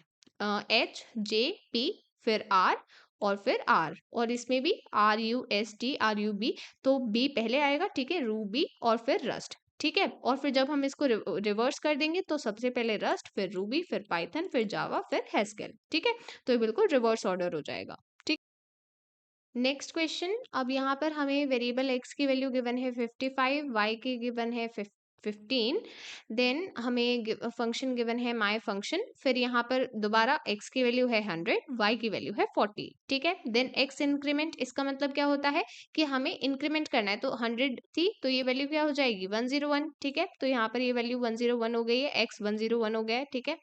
Speaker 1: h j p, फिर r, और फिर R, और इसमें भी RUST RUB, तो B पहले आएगा, ठीक है, रूबी और फिर रस्ट, ठीक है। और फिर जब हम इसको रिवर्स कर देंगे तो सबसे पहले रस्ट, फिर रूबी, फिर पाइथन, फिर जावा, फिर हैस्केल, ठीक है। तो ये बिल्कुल रिवर्स ऑर्डर हो जाएगा, ठीक। Next question. अब यहाँ पर हमें वेरिएबल x की वैल्यू गिवन है 55, y की गिवन है 15, देन हमें फंक्शन गिवन है माई फंक्शन, फिर यहाँ पर दोबारा x की वैल्यू है 100, y की वैल्यू है 40, ठीक है। देन x इंक्रीमेंट, इसका मतलब क्या होता है कि हमें इंक्रीमेंट करना है, तो 100 थी तो ये वैल्यू क्या हो जाएगी 101, ठीक है। तो यहाँ पर ये वैल्यू 101 हो गई है, x 101 हो गया है, ठीक है।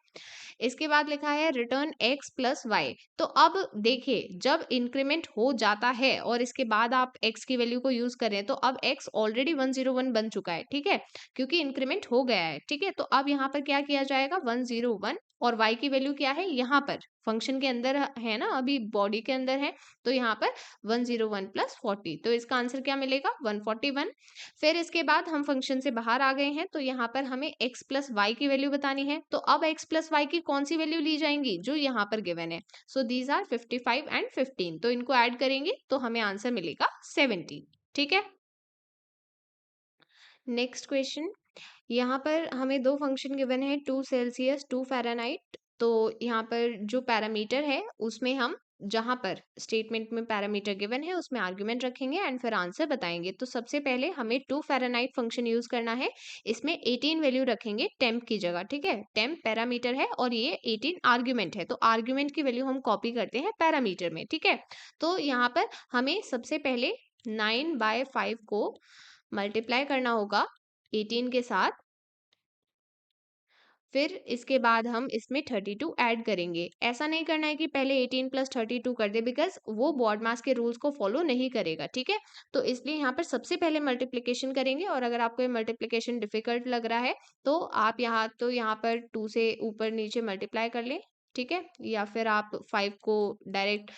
Speaker 1: इसके बाद लिखा है रिटर्न x प्लस वाई। तो अब देखिए जब इंक्रीमेंट हो जाता है और इसके बाद आप x की वैल्यू को यूज करें तो अब x ऑलरेडी 101 बन चुका है, ठीक है, क्योंकि इंक्रीमेंट हो गया है, ठीक है। तो अब यहाँ पर क्या किया जाएगा 101, और y की वैल्यू क्या है, यहाँ पर फंक्शन के अंदर है ना, अभी बॉडी के अंदर है, तो यहाँ पर 101 प्लस 40, तो इसका आंसर क्या मिलेगा 141। फिर इसके बाद हम फंक्शन से बाहर आ गए हैं, तो यहाँ पर हमें x प्लस वाई की वैल्यू बतानी है। तो अब x प्लस वाई की कौन सी वैल्यू ली जाएंगी, जो यहाँ पर गिवन है। सो दीज आर 55 एंड 15, तो इनको ऐड करेंगे तो हमें आंसर मिलेगा 70, ठीक है। Next question. यहाँ पर हमें दो फंक्शन गिवन है, 2 सेल्सियस 2 फ़ारेनहाइट। तो यहाँ पर जो पैरामीटर है उसमें हम जहाँ पर स्टेटमेंट में पैरामीटर गिवन है उसमें आर्गुमेंट रखेंगे एंड फिर आंसर बताएंगे। तो सबसे पहले हमें 2 फ़ारेनहाइट फंक्शन यूज करना है, इसमें 18 वैल्यू रखेंगे टेम्प की जगह, ठीक है। टेम्प पैरामीटर है और ये 18 आर्ग्यूमेंट है, तो आर्ग्यूमेंट की वैल्यू हम कॉपी करते हैं पैरामीटर में, ठीक है। तो यहाँ पर हमें सबसे पहले 9/5 को मल्टीप्लाई करना होगा 18 के साथ, फिर इसके बाद हम इसमें 32 ऐड करेंगे। ऐसा नहीं करना है कि पहले 18 प्लस 32 कर दे, बिकॉज वो बॉड मास के रूल्स को फॉलो नहीं करेगा, ठीक है। तो इसलिए यहाँ पर सबसे पहले मल्टीप्लिकेशन करेंगे, और अगर आपको ये मल्टीप्लिकेशन डिफिकल्ट लग रहा है तो आप यहाँ पर 2 से ऊपर नीचे मल्टीप्लाई कर लें, ठीक है, या फिर आप 5 को डायरेक्ट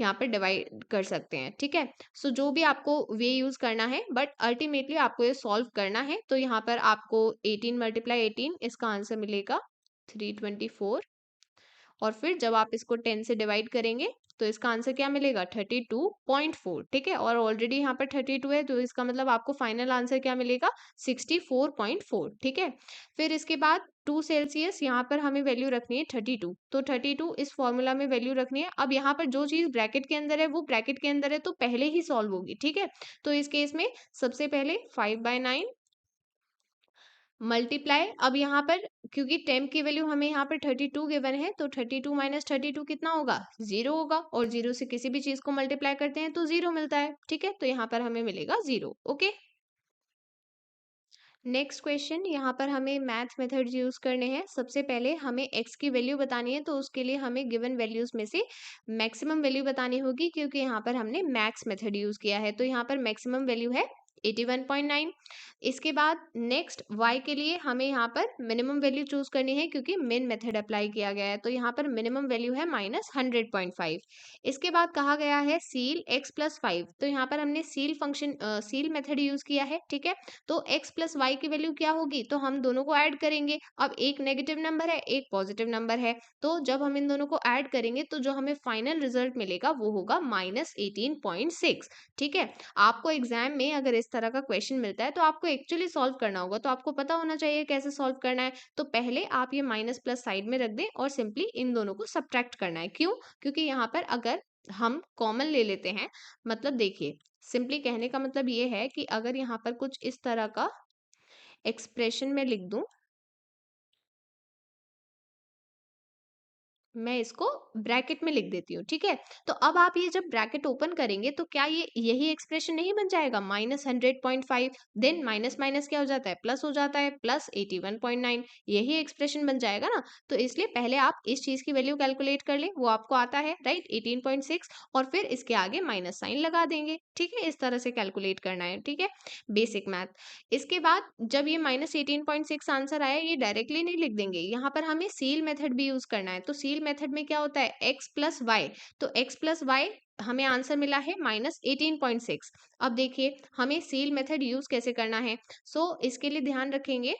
Speaker 1: यहाँ पे डिवाइड कर सकते हैं, ठीक है। सो जो भी आपको वे यूज करना है, बट अल्टीमेटली आपको ये सॉल्व करना है। तो यहाँ पर आपको 18 मल्टीप्लाई 18, इसका आंसर मिलेगा 324, और फिर जब आप इसको 10 से डिवाइड करेंगे तो इसका आंसर क्या मिलेगा 32.4, ठीक है। और ऑलरेडी यहाँ पर 32 है, तो इसका मतलब आपको फाइनल आंसर क्या मिलेगा 64.4, ठीक है। फिर इसके बाद 2 सेल्सियस, यहाँ पर हमें वैल्यू रखनी है 32, तो 32 इस फॉर्मूला में वैल्यू रखनी है। अब यहाँ पर जो चीज ब्रैकेट के अंदर है वो ब्रैकेट के अंदर है, तो पहले ही सॉल्व होगी, ठीक है। तो इस केस में सबसे पहले 5/9 मल्टीप्लाई, अब यहाँ पर क्योंकि टेम्प की वैल्यू हमें यहाँ पर 32 गिवन है, तो 32 माइनस 32 कितना होगा 0 होगा, और 0 से किसी भी चीज को मल्टीप्लाई करते हैं तो 0 मिलता है, ठीक है। तो यहाँ पर हमें मिलेगा 0, ओके। Next question. यहाँ पर हमें मैथ मेथड्स यूज करने हैं। सबसे पहले हमें x की वैल्यू बतानी है, तो उसके लिए हमें गिवन वैल्यूज में से मैक्सिमम वैल्यू बतानी होगी, क्योंकि यहाँ पर हमने मैक्स मेथड यूज किया है। तो यहाँ पर मैक्सिमम वैल्यू है 81.9। इसके बाद नेक्स्ट y के लिए हमें यहाँ पर मिनिमम वैल्यू चूज करनी है क्योंकि मेन मेथड अप्लाई किया गया है, तो यहाँ पर मिनिमम वैल्यू है -100.5। इसके बाद कहा गया है सील x+5, तो यहाँ पर हमने seal function seal method use किया है, ठीक है। तो x+y की वैल्यू क्या होगी, तो हम दोनों को ऐड करेंगे। अब एक नेगेटिव नंबर है, एक पॉजिटिव नंबर है, तो जब हम इन दोनों को ऐड करेंगे तो जो हमें फाइनल रिजल्ट मिलेगा वो होगा -18.6, ठीक है। आपको एग्जाम में अगर इस तरह का क्वेश्चन मिलता है तो आपको एक्चुअली सॉल्व करना होगा, तो आपको पता होना चाहिए कैसे सॉल्व करना है। तो पहले आप ये माइनस प्लस साइड में रख दें और सिंपली इन दोनों को सब्ट्रैक्ट करना है। क्यों? क्योंकि यहाँ पर अगर हम कॉमन ले लेते हैं, मतलब देखिए सिंपली कहने का मतलब ये है कि अगर यहाँ पर कुछ इस तरह का एक्सप्रेशन में लिख दूं, मैं इसको ब्रैकेट में लिख देती हूँ, ठीक है। तो अब आप ये जब ब्रैकेट ओपन करेंगे तो क्या ये यही एक्सप्रेशन नहीं बन जाएगा, -100.5, देन माइनस माइनस क्या हो जाता है, प्लस हो जाता है, +81.9, यही एक्सप्रेशन बन जाएगा ना। तो इसलिए पहले आप इस चीज की वैल्यू कैलकुलेट कर ले, वो आपको आता है राइट 18.6, और फिर इसके आगे माइनस साइन लगा देंगे, ठीक है। इस तरह से कैलकुलेट करना है, ठीक है, बेसिक मैथ। इसके बाद जब ये -18.6 आंसर आया, ये डायरेक्टली नहीं लिख देंगे, यहाँ पर हमें सील मेथड भी यूज करना है। तो सील मेथड में क्या होता है, x+y, तो x+y हमें आंसर मिला है -18.6। अब देखिए हमें सील मेथड यूज कैसे करना है। इसके लिए ध्यान रखेंगे,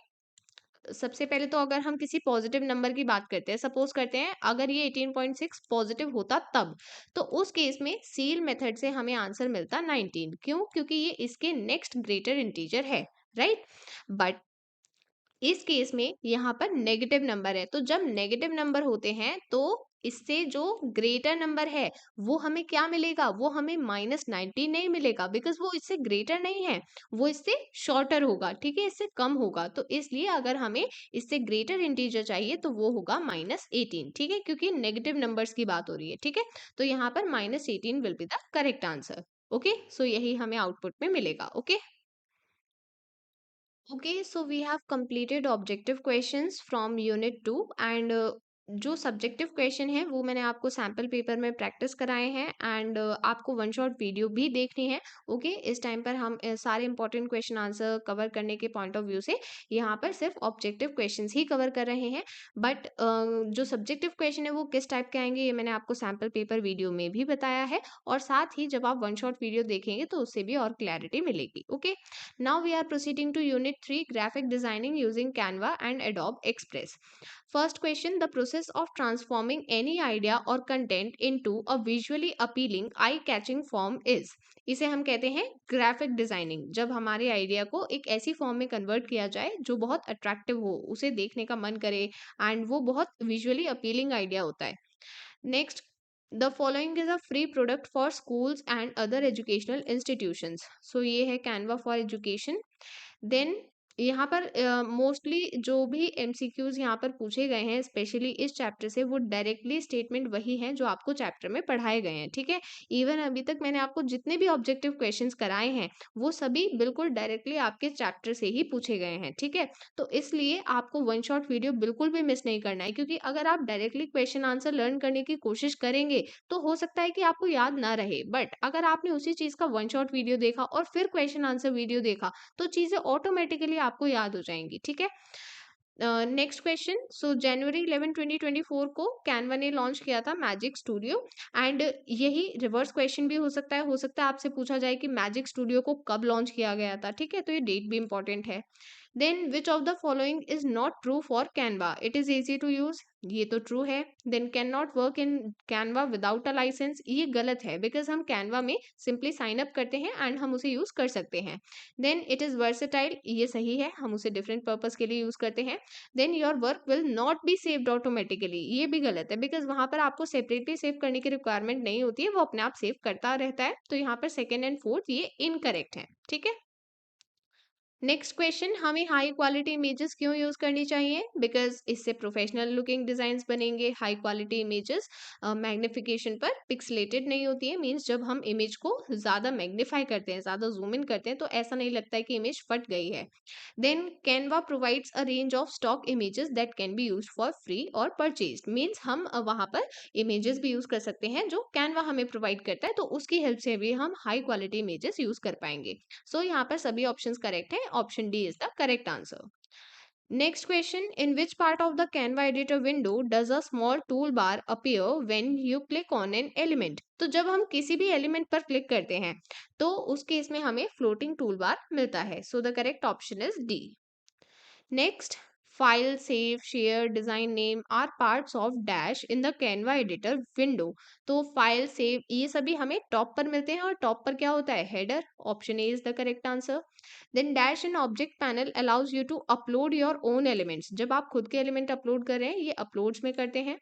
Speaker 1: सबसे पहले तो अगर हम किसी पॉजिटिव नंबर की बात करते हैं, सपोज करते हैं अगर ये 18.6 पॉजिटिव होता तब, तो उस केस में सील मेथड से हमें आंसर मिलता 19। क्यों? क्योंकि ये इसके नेक्स्ट ग्रेटर इंटीजर है, राइट। बट इस केस में यहाँ पर नेगेटिव नंबर है, तो जब नेगेटिव नंबर होते हैं तो इससे जो ग्रेटर नंबर है वो हमें क्या मिलेगा, वो हमें -19 नहीं मिलेगा, बिकॉज वो इससे ग्रेटर नहीं है, वो इससे शॉर्टर होगा, ठीक है, इससे कम होगा। तो इसलिए अगर हमें इससे ग्रेटर इंटीजर चाहिए तो वो होगा -18, ठीक है, क्योंकि नेगेटिव नंबर्स की बात हो रही है, ठीक है। तो यहाँ पर -18 will be the correct answer. Okay, so यही हमें आउटपुट में मिलेगा। Okay, Okay, so we have completed objective questions from unit 2, and जो सब्जेक्टिव क्वेश्चन है वो मैंने आपको सैम्पल पेपर में प्रैक्टिस कराए हैं, एंड आपको वन शॉट वीडियो भी देखनी है। ओके, इस टाइम पर हम सारे इंपॉर्टेंट क्वेश्चन आंसर कवर करने के पॉइंट ऑफ व्यू से यहाँ पर सिर्फ ऑब्जेक्टिव क्वेश्चंस ही कवर कर रहे हैं। बट जो सब्जेक्टिव क्वेश्चन है वो किस टाइप के आएंगे ये मैंने आपको सैम्पल पेपर वीडियो में भी बताया है, और साथ ही जब आप वन शॉट वीडियो देखेंगे तो उससे भी और क्लैरिटी मिलेगी। Okay, now we are proceeding to Unit 3 Graphic Designing using Canva and Adobe Express. First question, the process of transforming any idea or content into a visually appealing, eye-catching form is. इसे हम कहते हैं graphic designing. जब हमारे idea को एक ऐसी form में कन्वर्ट किया जाए जो बहुत अट्रैक्टिव हो, उसे देखने का मन करे, एंड वो बहुत विजुअली अपीलिंग आइडिया होता है। Next, the following is a free product for schools and other educational institutions. So ये है कैनवा फॉर एजुकेशन। देन यहाँ पर मोस्टली जो भी एमसीक्यूज यहाँ पर पूछे गए हैं स्पेशली इस चैप्टर से, वो डायरेक्टली स्टेटमेंट वही हैं जो आपको चैप्टर में पढ़ाए गए हैं, ठीक है। इवन अभी तक मैंने आपको जितने भी ऑब्जेक्टिव क्वेश्चंस कराए हैं वो सभी बिल्कुल डायरेक्टली आपके चैप्टर से ही पूछे गए हैं, ठीक है। तो इसलिए आपको वन शॉट वीडियो बिल्कुल भी मिस नहीं करना है, क्योंकि अगर आप डायरेक्टली क्वेश्चन आंसर लर्न करने की कोशिश करेंगे तो हो सकता है कि आपको याद ना रहे, बट अगर आपने उसी चीज का वन शॉट वीडियो देखा और फिर क्वेश्चन आंसर वीडियो देखा तो चीजें ऑटोमेटिकली आपको याद हो जाएंगी, ठीक है। नेक्स्ट क्वेश्चन, सो जनवरी 11 2024 को कैनवा ने लॉन्च किया था मैजिक स्टूडियो, एंड यही रिवर्स क्वेश्चन भी हो सकता है आपसे पूछा जाए कि मैजिक स्टूडियो को कब लॉन्च किया गया था, ठीक है, तो ये डेट भी इंपॉर्टेंट है। Then which of the following is not true for Canva, it is easy to use, ये तो ट्रू है। Then can not work in Canva without a license, ये गलत है, बिकॉज हम कैनवा में सिंपली साइन अप करते हैं एंड हम उसे यूज कर सकते हैं। देन इट इज वर्सेटाइल, ये सही है, हम उसे डिफरेंट पर्पज के लिए यूज करते हैं। Then your work will not be saved automatically, ये भी गलत है, बिकॉज वहां पर आपको सेपरेटली सेव करने की रिक्वायरमेंट नहीं होती है, वो अपने आप सेव करता रहता है। तो यहाँ पर सेकेंड एंड फोर्थ ये इनकरेक्ट है, ठीक है। नेक्स्ट क्वेश्चन, हमें हाई क्वालिटी इमेजेस क्यों यूज करनी चाहिए? बिकॉज इससे प्रोफेशनल लुकिंग डिजाइन्स बनेंगे। हाई क्वालिटी इमेजेस मैग्निफिकेशन पर पिक्सलेटेड नहीं होती है, मीन्स जब हम इमेज को ज्यादा मैग्नीफाई करते हैं, ज्यादा जूम इन करते हैं, तो ऐसा नहीं लगता है कि इमेज फट गई है। Then Canva provides a range of stock images that can be use for free और परचेज, मीन्स हम वहां पर इमेजेस भी यूज कर सकते हैं जो कैनवा हमें प्रोवाइड करता है, तो उसकी हेल्प से भी हम हाई क्वालिटी इमेजेस यूज कर पाएंगे। सो यहाँ पर सभी ऑप्शंस करेक्ट है, option D is the correct answer. Next question, in which part of the Canva editor window does a small toolbar appear when you click on an element? तो जब हम किसी भी एलिमेंट पर क्लिक करते हैं तो उस केस में हमें फ्लोटिंग टूल बार मिलता है। So the correct option is D. Next, file, save, share, design name are parts of dash in the Canva editor window. तो फाइल सेव ये सभी हमें टॉप पर मिलते हैं, और टॉप पर क्या होता है? Header. Option A is the correct answer. Then dash in object panel allows you to upload your own elements. जब आप खुद के एलिमेंट अपलोड कर रहे हैं, ये अपलोड्स में करते हैं,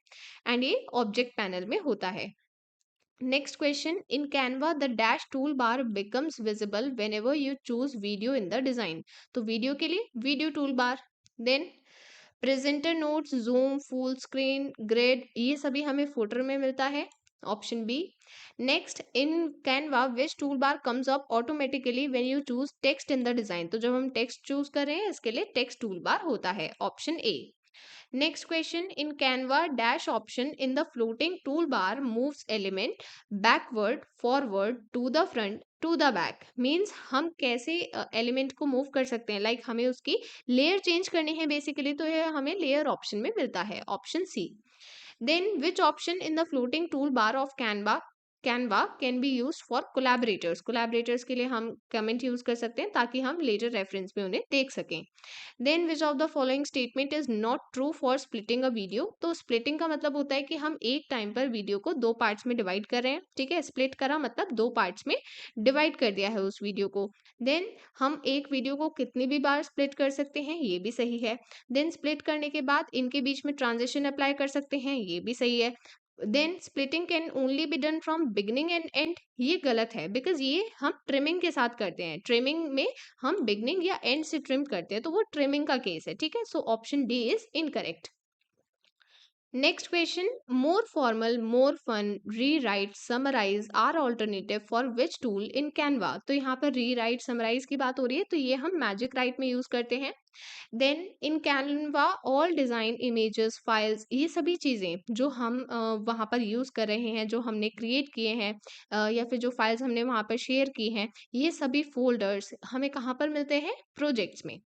Speaker 1: एंड ये ऑब्जेक्ट पैनल में होता है। Next question, in Canva, the dash toolbar becomes visible whenever you choose video in the design. तो वीडियो के लिए video tool bar. Then presenter notes, zoom, full screen, grid, ये सभी हमें फुटर में मिलता है। Option B. Next, in Canva which tool bar comes up automatically when you choose text in the design. तो जब हम टेक्स्ट चूज कर रहे हैं, इसके लिए टेक्स्ट टूल बार होता है। Option A. Next question, in Canva, dash option in the floating toolbar moves element backward, forward, to the front, to the back. Means हम कैसे एलिमेंट को मूव कर सकते हैं, लाइक हमें उसकी लेयर चेंज करनी है बेसिकली, तो यह हमें लेयर ऑप्शन में मिलता है। Option C. Then which option in the floating tool bar of Canva can be use for collaborators. Collaborators के लिए हम कमेंट यूज कर सकते हैं ताकि हम लेटर रेफरेंस में उन्हें देख सकें। Then which of the following statement is not true for splitting a video. तो स्प्लिटिंग का मतलब होता है कि हम एक टाइम पर वीडियो को दो पार्ट्स में डिवाइड कर रहे हैं। ठीक है, स्प्लिट करा मतलब दो पार्ट्स में डिवाइड कर दिया है उस वीडियो को। देन हम एक वीडियो को कितनी भी बार स्प्लिट कर सकते हैं, ये भी सही है। देन स्प्लिट करने के बाद इनके बीच में ट्रांजिशन अप्लाई कर सकते हैं, ये भी सही है। Then splitting can only be done from beginning and end, ये गलत है, बिकॉज ये हम ट्रिमिंग के साथ करते हैं। ट्रिमिंग में हम बिगनिंग या एंड से ट्रिम करते हैं, तो वो ट्रिमिंग का केस है। ठीक है, so option D is incorrect. Next question, more formal, more fun, rewrite, summarize or alternative for which tool in Canva. तो यहाँ पर रीराइट, समराइज की बात हो रही है, तो ये हम मैजिक राइट में यूज करते हैं। Then in Canva all design, images, files, ये सभी चीजें जो हम वहाँ पर यूज कर रहे हैं, जो हमने क्रिएट किए हैं, या फिर जो फाइल्स हमने वहाँ पर शेयर की हैं, ये सभी फोल्डर्स हमें कहाँ पर मिलते हैं? प्रोजेक्ट्स में।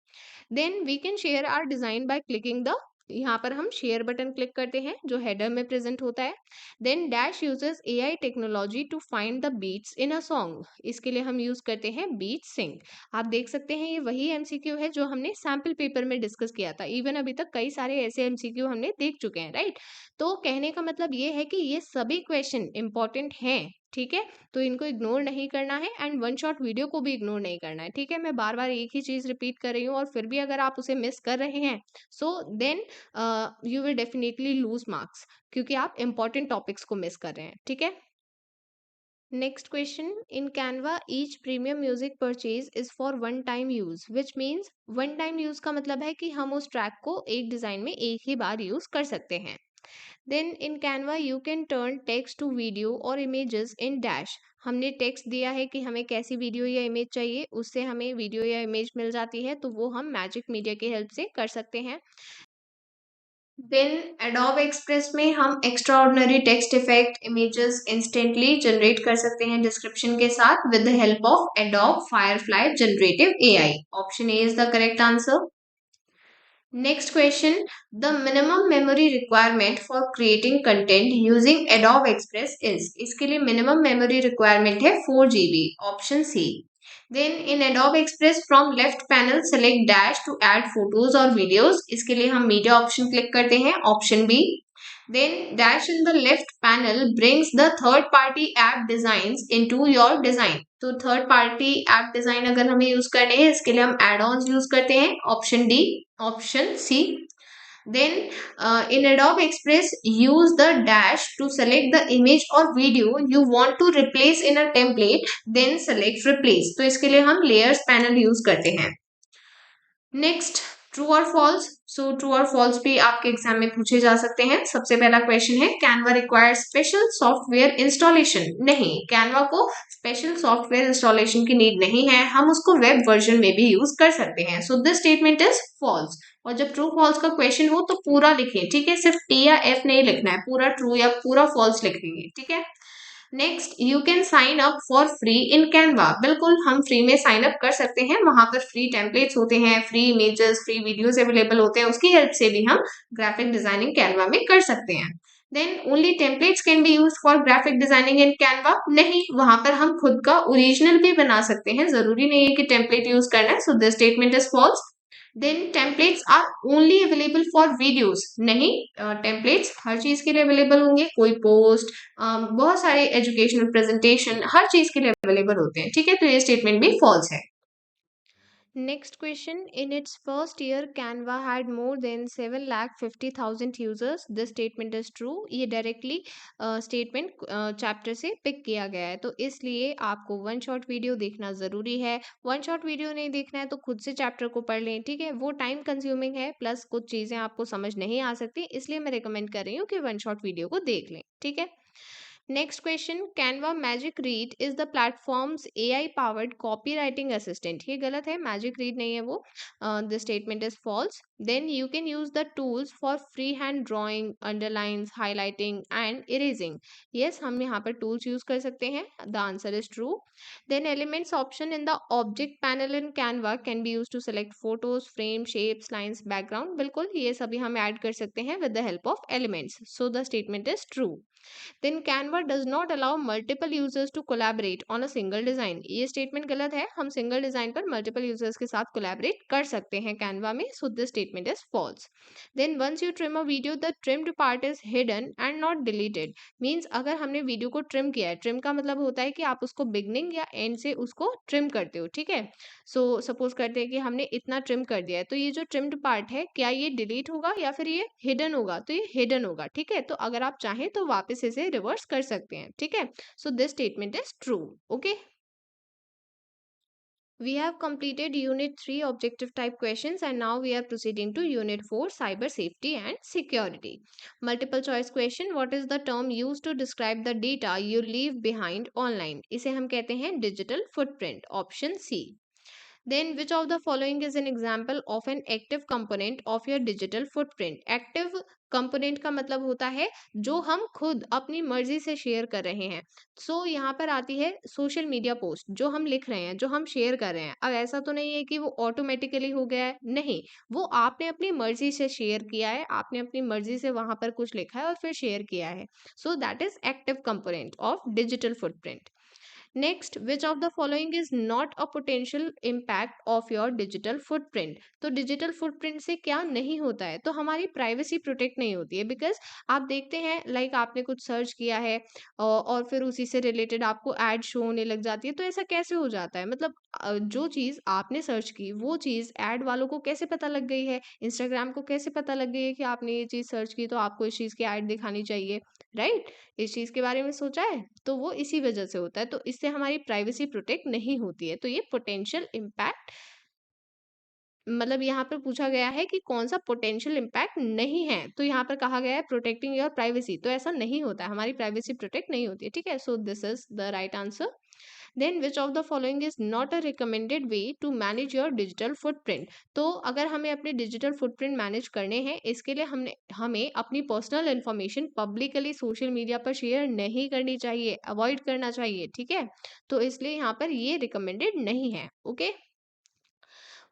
Speaker 1: Then we can share our design by clicking the, यहाँ पर हम शेयर बटन क्लिक करते हैं जो हेडर में प्रेजेंट होता है। Then dash uses AI technology to find the beats in a song. इसके लिए हम यूज करते हैं बीट सिंग। आप देख सकते हैं ये वही एमसीक्यू है जो हमने सैम्पल पेपर में डिस्कस किया था। इवन अभी तक कई सारे ऐसे एमसीक्यू हमने देख चुके हैं, राइट। तो कहने का मतलब ये है कि ये सभी क्वेश्चन इंपॉर्टेंट हैं। ठीक है, तो इनको इग्नोर नहीं करना है, एंड वन शॉट वीडियो को भी इग्नोर नहीं करना है। ठीक है, मैं बार बार एक ही चीज रिपीट कर रही हूँ, और फिर भी अगर आप उसे मिस कर रहे हैं, so then you will definitely lose marks, क्योंकि आप इंपॉर्टेंट टॉपिक्स को मिस कर रहे हैं। ठीक है। Next question, in Canva each premium music purchase is for one time use, which means one time use का मतलब है कि हम उस ट्रैक को एक डिजाइन में एक ही बार यूज कर सकते हैं। Then in Canva you can turn text to video और इमेजेस इन डैश। हमने टेक्स्ट दिया है कि हमें कैसी वीडियो या इमेज चाहिए, उससे हमें वीडियो या इमेज मिल जाती है, तो वो हम मैजिक मीडिया की हेल्प से कर सकते हैं। देन एडोब एक्सप्रेस में हम extra ordinary text effect, images instantly generate कर सकते हैं डिस्क्रिप्शन के साथ with the help of adobe Firefly generative AI. Option A is the correct answer. Next question, the minimum memory requirement for creating content using Adobe Express is, इसके लिए minimum memory requirement है 4 GB, option C. Then in Adobe Express from left panel select dash to add photos or videos, इसके लिए हम media option click करते हैं, option B. Then dash in the left panel brings the third party app designs into your design. तो third party app design अगर हमें use करने हैं, इसके लिए हम एड ऑन यूज करते हैं, option D, option C. Then in Adobe Express use the dash to select the image or video you want to replace in a template, then select replace. तो इसके लिए हम layers panel यूज करते हैं. Next, true और false. So true और false भी आपके एग्जाम में पूछे जा सकते हैं। सबसे पहला क्वेश्चन है, Canva require special software installation. नहीं, कैनवा को स्पेशल सॉफ्टवेयर इंस्टॉलेशन की नीड नहीं है, हम उसको वेब वर्जन में भी यूज कर सकते हैं। So this statement is false. और जब ट्रू फॉल्स का क्वेश्चन हो तो पूरा लिखिए, ठीक है, सिर्फ टी या एफ नहीं लिखना है, पूरा ट्रू या पूरा फॉल्स लिख देंगे, ठीक है। Next, you can sign up for free in Canva. बिल्कुल, हम फ्री में साइन अप कर सकते हैं, वहां पर फ्री टेम्पलेट्स होते हैं, free images, free videos available होते हैं, उसकी हेल्प से भी हम ग्राफिक डिजाइनिंग कैनवा में कर सकते हैं। Then only templates can be use for graphic designing in Canva. नहीं, वहां पर हम खुद का ओरिजिनल भी बना सकते हैं, जरूरी नहीं है कि टेम्पलेट यूज करना है। So this statement is false. Then templates are only available for videos. नहीं, टेम्पलेट्स हर चीज के लिए अवेलेबल होंगे, कोई पोस्ट, बहुत सारे एजुकेशनल प्रेजेंटेशन हर चीज के लिए अवेलेबल होते हैं, ठीक है, तो ये स्टेटमेंट भी फॉल्स है। Next question, in its first year Canva had more than 7,50,000 users. This statement is true. ये डायरेक्टली स्टेटमेंट चैप्टर से पिक किया गया है, तो इसलिए आपको वन शॉट वीडियो देखना ज़रूरी है। वन शॉट वीडियो नहीं देखना है तो खुद से चैप्टर को पढ़ लें, ठीक है, वो टाइम कंज्यूमिंग है, प्लस कुछ चीज़ें आपको समझ नहीं आ सकती, इसलिए मैं रिकमेंड कर रही हूँ कि वन शॉट वीडियो को देख लें, ठीक है। Next question, Canva Magic Read is the platform's AI powered copywriting assistant. ये गलत है, Magic Read नहीं है वो. The statement is false. Then you can use the tools for freehand drawing, underlines, highlighting and erasing. Yes, हम यहाँ पर tools use कर सकते हैं. The answer is true. Then elements option in the object panel in Canva can be used to select photos, frame, shapes, lines, background. बिल्कुल, ये सभी हम add कर सकते हैं with the help of elements. So the statement is true. Then Canva does not allow multiple users to collaborate on a single design. ये statement गलत है, हम single design पर multiple users के साथ collaborate कर सकते हैं Canva में. So this statement is false. Then once you trim a video, the trimmed part is hidden and not deleted. Means अगर हमने वीडियो को ट्रिम किया है, ट्रिम का मतलब होता है कि आप उसको बिगनिंग या एंड से उसको ट्रिम करते हो, ठीक है। सो सपोज करते हैं कि हमने इतना ट्रिम कर दिया है, तो ये जो ट्रिम्ड पार्ट है, क्या ये डिलीट होगा या फिर ये हिडन होगा? तो ये हिडन होगा, ठीक है। तो अगर आप चाहें तो वापस इसे रिवर्स कर सकते हैं, ठीक है। So this statement is true. Okay, we have completed unit 3 objective type questions and now we are proceeding to unit 4 cyber safety and security. Multiple choice question, what is the term used to describe the data you leave behind online? इसे हम कहते हैं digital footprint. Option C. Then which of the following is an example of an active component of your digital footprint? Active component का मतलब होता है जो हम खुद अपनी मर्जी से शेयर कर रहे हैं। सो यहाँ पर आती है सोशल मीडिया पोस्ट, जो हम लिख रहे हैं, जो हम शेयर कर रहे हैं। अब ऐसा तो नहीं है कि वो ऑटोमेटिकली हो गया है, नहीं, वो आपने अपनी मर्जी से शेयर किया है, आपने अपनी मर्जी से वहां पर कुछ लिखा है और फिर शेयर किया है। सो that is active component of digital footprint. Next, which of the following is not a potential impact of your digital footprint? तो डिजिटल फुटप्रिंट से क्या नहीं होता है? तो हमारी प्राइवेसी प्रोटेक्ट नहीं होती है, बिकॉज आप देखते हैं लाइक आपने कुछ सर्च किया है और फिर उसी से रिलेटेड आपको एड शो होने लग जाती है। तो ऐसा कैसे हो जाता है? मतलब जो चीज़ आपने सर्च की वो चीज़ एड वालों को कैसे पता लग गई है, इंस्टाग्राम को कैसे पता लग गई है कि आपने ये चीज़ सर्च की तो आपको इस चीज़ की एड दिखानी चाहिए, राइट? इस चीज़ के बारे में सोचा है? तो वो इसी वजह से होता है, तो इससे हमारी प्राइवेसी प्रोटेक्ट नहीं होती है। तो ये पोटेंशियल इम्पैक्ट, मतलब यहाँ पर पूछा गया है कि कौन सा पोटेंशियल इम्पैक्ट नहीं है, तो यहाँ पर कहा गया है प्रोटेक्टिंग योर प्राइवेसी, तो ऐसा नहीं होता है, हमारी प्राइवेसी प्रोटेक्ट नहीं होती है, ठीक है। So this is the right answer. Then which of the following is not a recommended way to manage your digital footprint? तो अगर हमें अपने डिजिटल फुटप्रिंट मैनेज करने हैं, इसके लिए हमें अपनी personal information publicly social media पर शेयर नहीं करनी चाहिए, अवॉइड करना चाहिए, ठीक है। तो इसलिए यहाँ पर ये रिकमेंडेड नहीं है। Okay,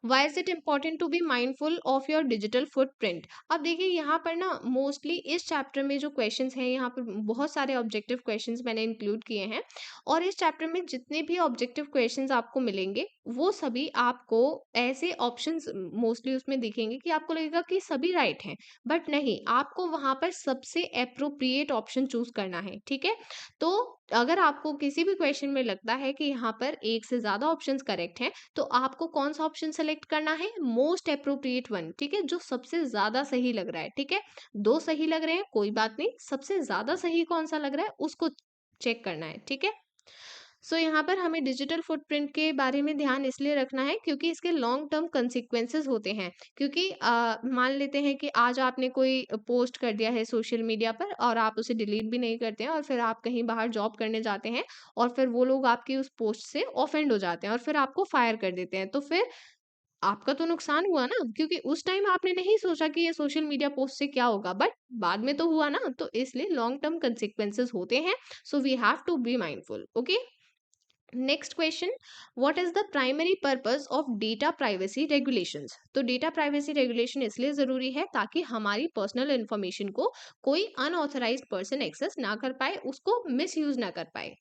Speaker 1: why is it important to be mindful of your digital footprint? अब देखिए यहाँ पर ना मोस्टली इस चैप्टर में जो क्वेश्चंस हैं, यहाँ पर बहुत सारे ऑब्जेक्टिव क्वेश्चंस मैंने इंक्लूड किए हैं, और इस चैप्टर में जितने भी ऑब्जेक्टिव क्वेश्चंस आपको मिलेंगे वो सभी आपको ऐसे ऑप्शंस मोस्टली उसमें दिखेंगे कि आपको लगेगा कि सभी राइट हैं, बट नहीं, आपको वहां पर सबसे अप्रोप्रिएट ऑप्शन चूज करना है, ठीक है। तो अगर आपको किसी भी क्वेश्चन में लगता है कि यहाँ पर एक से ज्यादा ऑप्शंस करेक्ट हैं, तो आपको कौन सा ऑप्शन सेलेक्ट करना है? मोस्ट अप्रोप्रिएट वन, ठीक है, जो सबसे ज्यादा सही लग रहा है, ठीक है। दो सही लग रहे हैं कोई बात नहीं, सबसे ज्यादा सही कौन सा लग रहा है उसको चेक करना है, ठीक है। सो यहाँ पर हमें डिजिटल फुटप्रिंट के बारे में ध्यान इसलिए रखना है क्योंकि इसके लॉन्ग टर्म कंसिक्वेंसेस होते हैं। क्योंकि मान लेते हैं कि आज आपने कोई पोस्ट कर दिया है सोशल मीडिया पर और आप उसे डिलीट भी नहीं करते हैं और फिर आप कहीं बाहर जॉब करने जाते हैं और फिर वो लोग आपकी उस पोस्ट से ऑफेंड हो जाते हैं और फिर आपको फायर कर देते हैं, तो फिर आपका तो नुकसान हुआ ना, क्योंकि उस टाइम आपने नहीं सोचा कि ये सोशल मीडिया पोस्ट से क्या होगा, बट बाद में तो हुआ ना। तो इसलिए लॉन्ग टर्म कंसिक्वेंसेस होते हैं। So we have to be mindful. Okay, next question, what is the primary purpose of data privacy regulations? तो डेटा प्राइवेसी रेगुलेशन इसलिए जरूरी है ताकि हमारी पर्सनल इंफॉर्मेशन को कोई अनऑथराइज्ड पर्सन एक्सेस ना कर पाए, उसको मिसयूज ना कर पाए।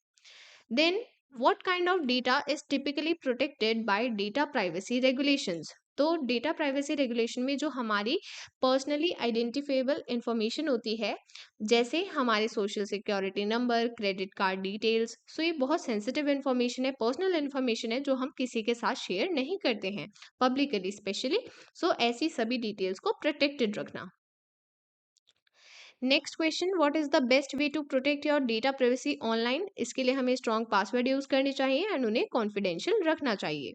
Speaker 1: Then, what kind of data is typically protected by data privacy regulations? तो डेटा प्राइवेसी रेगुलेशन में जो हमारी पर्सनली आइडेंटिफाइबल इंफॉर्मेशन होती है, जैसे हमारे social security number, credit card details, so ये बहुत सेंसिटिव इंफॉर्मेशन है, पर्सनल इंफॉर्मेशन है जो हम किसी के साथ शेयर नहीं करते हैं पब्लिकली स्पेशली। सो ऐसी सभी डिटेल्स को प्रोटेक्टेड रखना। Next question, what is the best way to protect your data privacy online? इसके लिए हमें स्ट्रॉन्ग पासवर्ड यूज करनी चाहिए एंड उन्हें कॉन्फिडेंशियल रखना चाहिए।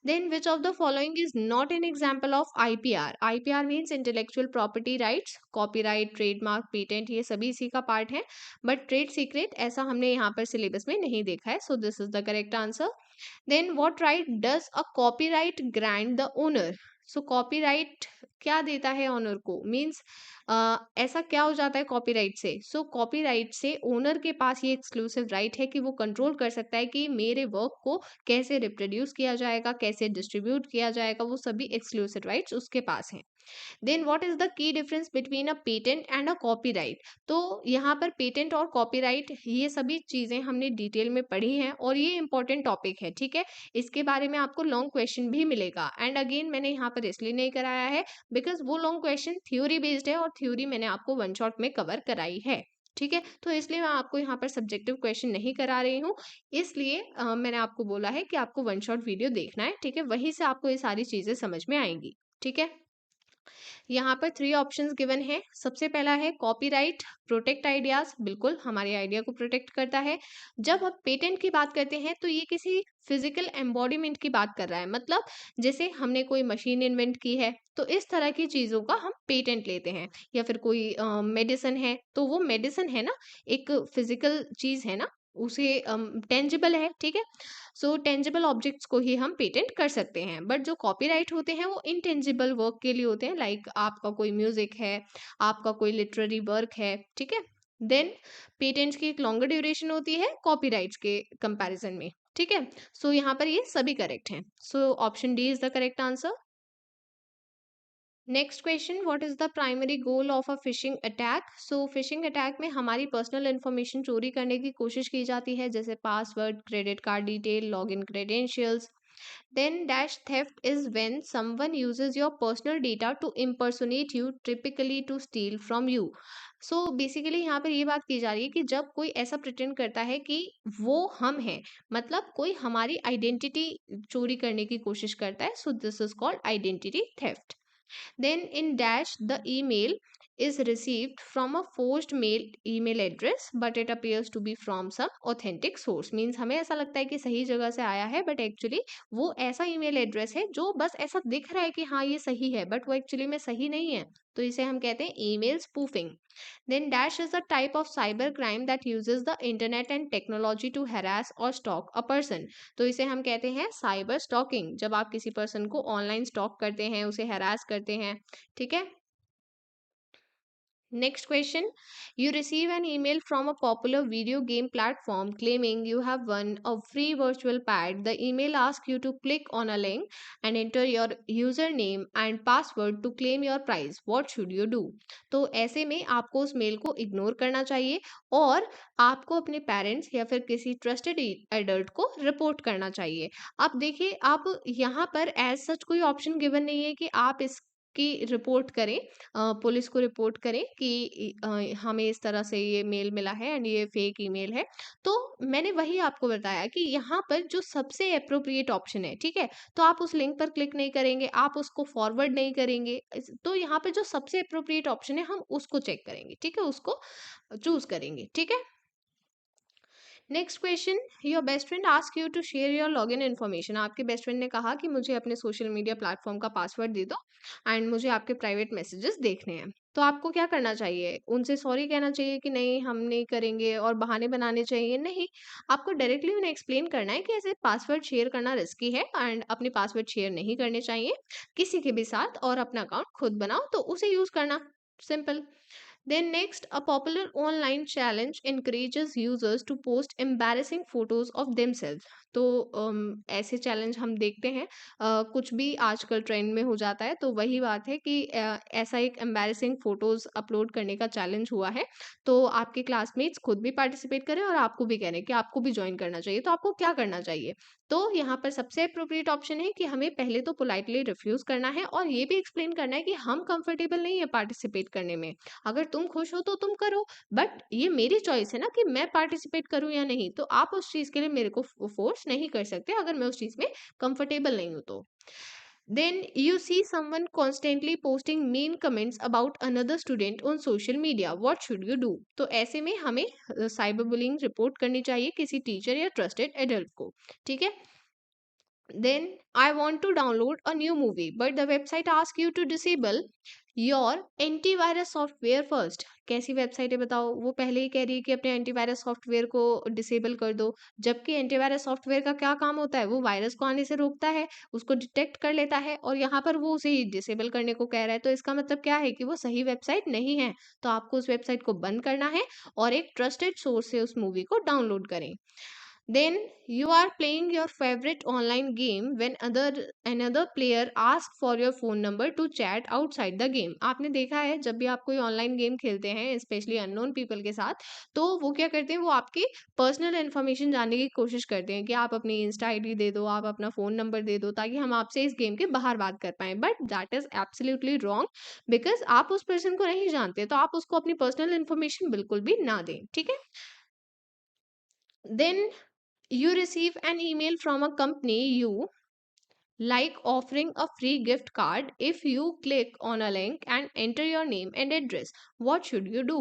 Speaker 1: Then which of the following is not an example of IPR? IPR means intellectual property rights, copyright, trademark, patent, ये सभी इसी का पार्ट है। बट ट्रेड सीक्रेट ऐसा हमने यहाँ पर सिलेबस में नहीं देखा है, so this is the correct answer. Then what right does a copyright grant the owner? So copyright क्या देता है ओनर को, मीन्स ऐसा क्या हो जाता है कॉपीराइट से? सो कॉपीराइट से ओनर के पास ये एक्सक्लूसिव राइट है कि वो कंट्रोल कर सकता है कि मेरे वर्क को कैसे रिप्रोड्यूस किया जाएगा, कैसे डिस्ट्रीब्यूट किया जाएगा, वो सभी एक्सक्लूसिव राइट्स उसके पास हैं। Then what is the key difference between a patent and a copyright? तो यहाँ पर पेटेंट और कॉपीराइट ये सभी चीजें हमने डिटेल में पढ़ी हैं और ये इंपॉर्टेंट टॉपिक है, ठीक है। इसके बारे में आपको लॉन्ग क्वेश्चन भी मिलेगा एंड अगेन मैंने यहाँ पर इसलिए नहीं कराया है बिकॉज वो लॉन्ग क्वेश्चन थ्योरी बेस्ड है और थ्योरी मैंने आपको वन शॉट में कवर कराई है, ठीक है। तो इसलिए मैं आपको यहाँ पर सब्जेक्टिव क्वेश्चन नहीं करा रही हूँ, इसलिए मैंने आपको बोला है कि आपको वन शॉट वीडियो देखना है, ठीक है, वहीं से आपको ये सारी चीजें समझ में आएंगी, ठीक है। यहाँ पर 3 ऑप्शंस गिवन है। सबसे पहला है कॉपीराइट प्रोटेक्ट आइडियाज, बिल्कुल हमारे आइडिया को प्रोटेक्ट करता है। जब हम पेटेंट की बात करते हैं तो ये किसी फिजिकल एम्बॉडीमेंट की बात कर रहा है, मतलब जैसे हमने कोई मशीन इन्वेंट की है तो इस तरह की चीजों का हम पेटेंट लेते हैं। या फिर कोई मेडिसिन है तो वो मेडिसिन है ना, एक फिजिकल चीज है ना, उसे टेंजिबल है, ठीक है। सो टेंजिबल ऑब्जेक्ट्स को ही हम पेटेंट कर सकते हैं, बट जो कॉपीराइट होते हैं वो इनटेंजिबल वर्क के लिए होते हैं, लाइक आपका कोई म्यूजिक है, आपका कोई लिटरेरी वर्क है, ठीक है। देन पेटेंट्स की एक लॉन्गर ड्यूरेशन होती है कॉपीराइट्स के कंपैरिजन में, ठीक है। सो यहाँ पर ये सभी करेक्ट हैं, सो option D is the correct answer. Next question, what is the primary goal of a phishing attack? So phishing attack में हमारी पर्सनल इन्फॉर्मेशन चोरी करने की कोशिश की जाती है, जैसे password, credit card detail, login credentials. Then dash theft is when someone uses your personal data to impersonate you, typically to steal from you. So basically यहाँ पर ये बात की जा रही है कि जब कोई ऐसा प्रिटेंड करता है कि वो हम हैं, मतलब कोई हमारी आइडेंटिटी चोरी करने की कोशिश करता है, so this is called identity theft. Then in dash, the email is received from a forged mail email address, but it appears to be from some authentic source. Means हमें ऐसा लगता है कि सही जगह से आया है, but actually वो ऐसा email address है जो बस ऐसा दिख रहा है कि हाँ ये सही है, but वो actually में सही नहीं है। तो इसे हम कहते हैं email spoofing. Then dash is a type of cyber crime that uses the internet and technology to harass or stalk a person. तो इसे हम कहते हैं साइबर स्टॉकिंग, जब आप किसी पर्सन को ऑनलाइन स्टॉक करते हैं, उसे हरास करते हैं, ठीक है। Next question. You receive an email from a popular video game platform claiming you have won a free virtual pad. The email asks you to click on a link and enter your username and password to claim your prize. What should you do? तो ऐसे में आपको उस mail को ignore करना चाहिए और आपको अपने पेरेंट्स या फिर किसी ट्रस्टेड एडल्ट को रिपोर्ट करना चाहिए। अब देखिए, आप यहाँ पर एज सच कोई ऑप्शन गिवन नहीं है कि आप इसकी रिपोर्ट करें, पुलिस को रिपोर्ट करें कि हमें इस तरह से ये मेल मिला है एंड ये फेक ईमेल है। तो मैंने वही आपको बताया कि यहाँ पर जो सबसे अप्रोप्रिएट ऑप्शन है, ठीक है, तो आप उस लिंक पर क्लिक नहीं करेंगे, आप उसको फॉरवर्ड नहीं करेंगे। तो यहाँ पे जो सबसे अप्रोप्रिएट ऑप्शन है हम उसको चेक करेंगे, ठीक है, उसको चूज करेंगे, ठीक है। Next question, your best friend ask you to share your login information. आपके बेस्ट फ्रेंड ने कहा कि मुझे अपने सोशल मीडिया प्लेटफॉर्म का पासवर्ड दे दो एंड मुझे आपके प्राइवेट मैसेजेस देखने हैं। तो आपको क्या करना चाहिए? उनसे सॉरी कहना चाहिए कि नहीं हम नहीं करेंगे और बहाने बनाने चाहिए? नहीं, आपको डायरेक्टली उन्हें एक्सप्लेन करना है कि ऐसे पासवर्ड शेयर करना रिस्की है एंड अपने पासवर्ड शेयर नहीं करने चाहिए किसी के भी साथ, और अपना अकाउंट खुद बनाओ तो उसे यूज करना, simple. Then next, a popular online challenge encourages users to post embarrassing photos of themselves. तो ऐसे चैलेंज हम देखते हैं, कुछ भी आजकल ट्रेंड में हो जाता है, तो वही बात है कि ऐसा एक एम्बैरेसिंग फोटोज अपलोड करने का चैलेंज हुआ है। तो आपके क्लासमेट्स खुद भी पार्टिसिपेट करें और आपको भी कह रहे हैं कि आपको भी ज्वाइन करना चाहिए, तो आपको क्या करना चाहिए? तो यहाँ पर सबसे अप्रोप्रिएट ऑप्शन है कि हमें पहले तो पोलाइटली रिफ्यूज करना है और ये भी एक्सप्लेन करना है कि हम कंफर्टेबल नहीं है पार्टिसिपेट करने में। अगर तुम खुश हो तो तुम करो, बट ये मेरी चॉइस है ना कि मैं पार्टिसिपेट करूं या नहीं, तो आप उस चीज के लिए मेरे को फोर्स नहीं कर सकते अगर मैं उस चीज में कंफर्टेबल नहीं हूं तो। Then you see someone constantly posting mean comments about another student on social media, what should you do? तो ऐसे में हमें साइबर बुलिंग रिपोर्ट करनी चाहिए किसी टीचर या ट्रस्टेड एडल्ट को, ठीक है। Then I want to download a new movie, but the website asks you to disable your antivirus software first. कैसी वेबसाइट है बताओ, वो पहले ही कह रही है कि अपने एंटीवायरस सॉफ्टवेयर को डिसेबल कर दो, जबकि एंटीवायरस सॉफ्टवेयर का क्या काम होता है? वो वायरस को आने से रोकता है, उसको डिटेक्ट कर लेता है, और यहाँ पर वो उसे ही डिसेबल करने को कह रहा है। तो इसका मतलब क्या है कि वो सही वेबसाइट नहीं है। तो आपको उस वेबसाइट को बंद करना है और एक ट्रस्टेड सोर्स से उस मूवी को डाउनलोड करें। Then you are playing your favorite online game when another player asks for your phone number to chat outside the game. आपने देखा है जब भी आप कोई ऑनलाइन गेम खेलते हैं स्पेशली अननोन पीपल के साथ, तो वो क्या करते हैं, वो आपकी पर्सनल इन्फॉर्मेशन जानने की कोशिश करते हैं कि आप अपनी इंस्टा आईडी दे दो, आप अपना फोन नंबर दे दो, ताकि हम आपसे इस गेम के बाहर बात कर पाएं। But that is absolutely wrong, because आप उस पर्सन को नहीं जानते, तो आप उसको अपनी पर्सनल इन्फॉर्मेशन बिल्कुल भी ना दें, ठीक है। Then you receive an email from a company you like offering a free gift card if you click on a link and enter your name and address, what should you do?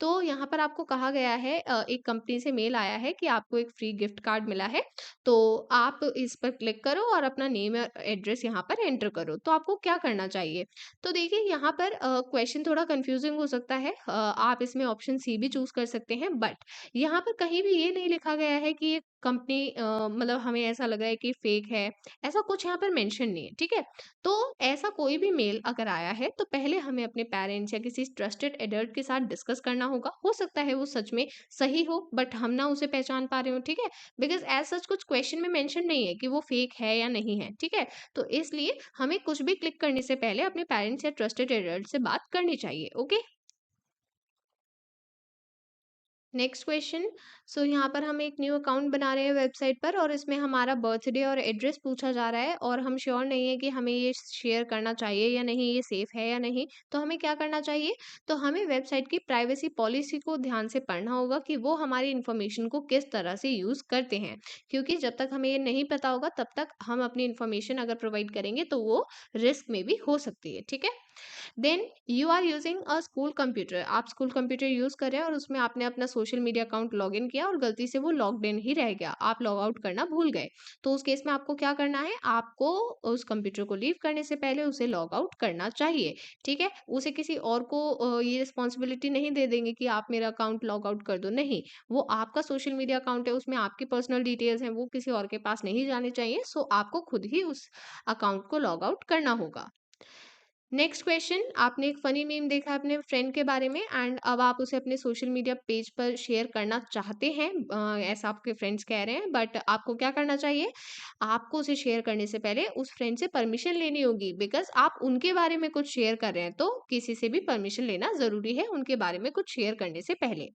Speaker 1: तो यहाँ पर आपको कहा गया है, एक company से mail आया है कि आपको एक फ्री गिफ्ट कार्ड मिला है, तो आप इस पर क्लिक करो और अपना नेम और एड्रेस यहाँ पर एंटर करो। तो आपको क्या करना चाहिए? तो देखिए यहाँ पर क्वेश्चन थोड़ा कंफ्यूजिंग हो सकता है, आप इसमें ऑप्शन सी भी चूज कर सकते हैं, बट यहाँ पर कहीं भी ये नहीं लिखा गया है कि ये कंपनी मतलब हमें ऐसा लग रहा है कि फेक है, ऐसा कुछ यहाँ पर मेंशन नहीं है, ठीक है। तो ऐसा कोई भी मेल अगर आया है तो पहले हमें अपने पेरेंट्स या किसी ट्रस्टेड एडल्ट के साथ डिस्कस करना होगा। हो सकता है वो सच में सही हो बट हम ना उसे पहचान पा रहे हो, ठीक है, बिकॉज एज सच कुछ क्वेश्चन में मेंशन नहीं है कि वो फेक है या नहीं है, ठीक है। तो इसलिए हमें कुछ भी क्लिक करने से पहले अपने पेरेंट्स या ट्रस्टेड एडल्ट से बात करनी चाहिए, ओके। नेक्स्ट क्वेश्चन, सो यहाँ पर हम एक न्यू अकाउंट बना रहे हैं वेबसाइट पर और इसमें हमारा बर्थडे और एड्रेस पूछा जा रहा है और हम श्योर नहीं है कि हमें ये शेयर करना चाहिए या नहीं, ये सेफ है या नहीं। तो हमें क्या करना चाहिए? तो हमें वेबसाइट की प्राइवेसी पॉलिसी को ध्यान से पढ़ना होगा कि वो हमारी इन्फॉर्मेशन को किस तरह से यूज़ करते हैं, क्योंकि जब तक हमें ये नहीं पता होगा तब तक हम अपनी इन्फॉर्मेशन अगर प्रोवाइड करेंगे तो वो रिस्क में भी हो सकती है, ठीक है। Then you are using a school computer, आप स्कूल कंप्यूटर यूज कर रहे हैं और उसमें आपने अपना social media account log in किया और गलती से वो लॉग्ड इन ही रह गया, आप लॉग आउट करना भूल गए। तो उस केस में आपको क्या करना है? आपको उस कंप्यूटर को लीव करने से पहले उसे लॉग आउट करना चाहिए, ठीक है। उसे किसी और को ये रिस्पॉन्सिबिलिटी नहीं दे देंगे कि आप मेरा अकाउंट लॉग आउट कर दो, नहीं। वो आपका सोशल मीडिया अकाउंट है, उसमें आपकी पर्सनल डिटेल्स हैं, वो किसी और के पास नहीं जानी चाहिए। सो आपको खुद ही उस अकाउंट को लॉग आउट करना होगा। नेक्स्ट क्वेश्चन, आपने एक फनी मीम देखा अपने फ्रेंड के बारे में एंड अब आप उसे अपने सोशल मीडिया पेज पर शेयर करना चाहते हैं, ऐसा आपके फ्रेंड्स कह रहे हैं, बट आपको क्या करना चाहिए? आपको उसे शेयर करने से पहले उस फ्रेंड से परमिशन लेनी होगी, बिकॉज आप उनके बारे में कुछ शेयर कर रहे हैं, तो किसी से भी परमिशन लेना जरूरी है उनके बारे में कुछ शेयर करने से पहले।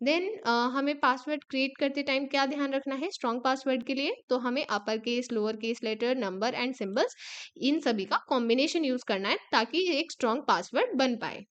Speaker 1: देन हमें पासवर्ड क्रिएट करते टाइम क्या ध्यान रखना है? स्ट्रॉन्ग पासवर्ड के लिए तो हमें upper case, lower case letter, number and symbols, इन सभी का कॉम्बिनेशन यूज करना है ताकि एक स्ट्रॉन्ग पासवर्ड बन पाए।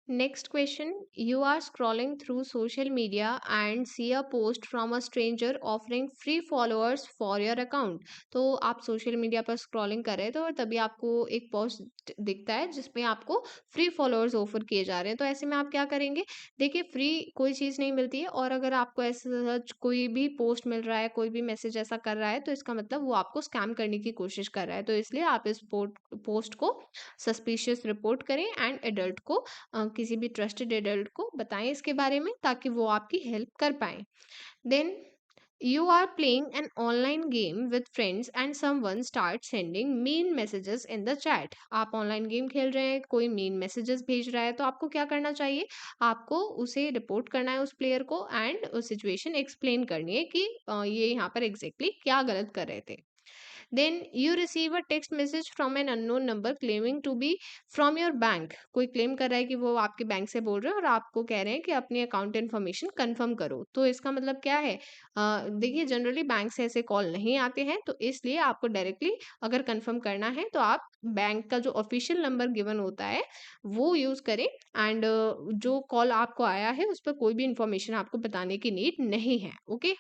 Speaker 1: Next question. You are scrolling through social media and see a post from a stranger offering free followers for your account. तो आप सोशल मीडिया पर स्क्रॉलिंग कर रहे थे और तभी आपको एक पोस्ट दिखता है जिसमें आपको फ्री फॉलोअर्स ऑफर किए जा रहे हैं। तो ऐसे में आप क्या करेंगे? देखिए, फ्री कोई चीज़ नहीं मिलती है, और अगर आपको ऐसा कोई भी पोस्ट मिल रहा है, कोई भी मैसेज ऐसा कर रहा है, तो इसका मतलब वो आपको स्कैम करने की कोशिश कर रहा है। तो इसलिए आप इस पोस्ट को सस्पिशियस रिपोर्ट करें एंड एडल्ट को, किसी भी ट्रस्टेड एडल्ट को बताएं इसके बारे में, ताकि वो आपकी हेल्प कर पाए। Then you are playing an online game with friends and someone starts sending mean messages in the chat. आप ऑनलाइन गेम खेल रहे हैं, कोई मीन मैसेजेस भेज रहा है, तो आपको क्या करना चाहिए? आपको उसे रिपोर्ट करना है, उस प्लेयर को, एंड सिचुएशन एक्सप्लेन करनी है कि ये यहाँ पर एग्जैक्टली exactly क्या गलत कर रहे थे। Then you receive a text message from an unknown number claiming to be from your bank. कोई क्लेम कर रहा है कि वो आपके बैंक से बोल रहे हैं और आपको कह रहे हैं कि अपनी अकाउंट इन्फॉर्मेशन कंफर्म करो। तो इसका मतलब क्या है? देखिए, जनरली बैंक से ऐसे कॉल नहीं आते हैं, तो इसलिए आपको डायरेक्टली अगर कंफर्म करना है तो आप बैंक का जो ऑफिशियल नंबर गिवन होता है वो यूज़ करें, एंड जो कॉल आपको आया है उस पर कोई भी इंफॉर्मेशन आपको बताने की नीड नहीं है। Okay.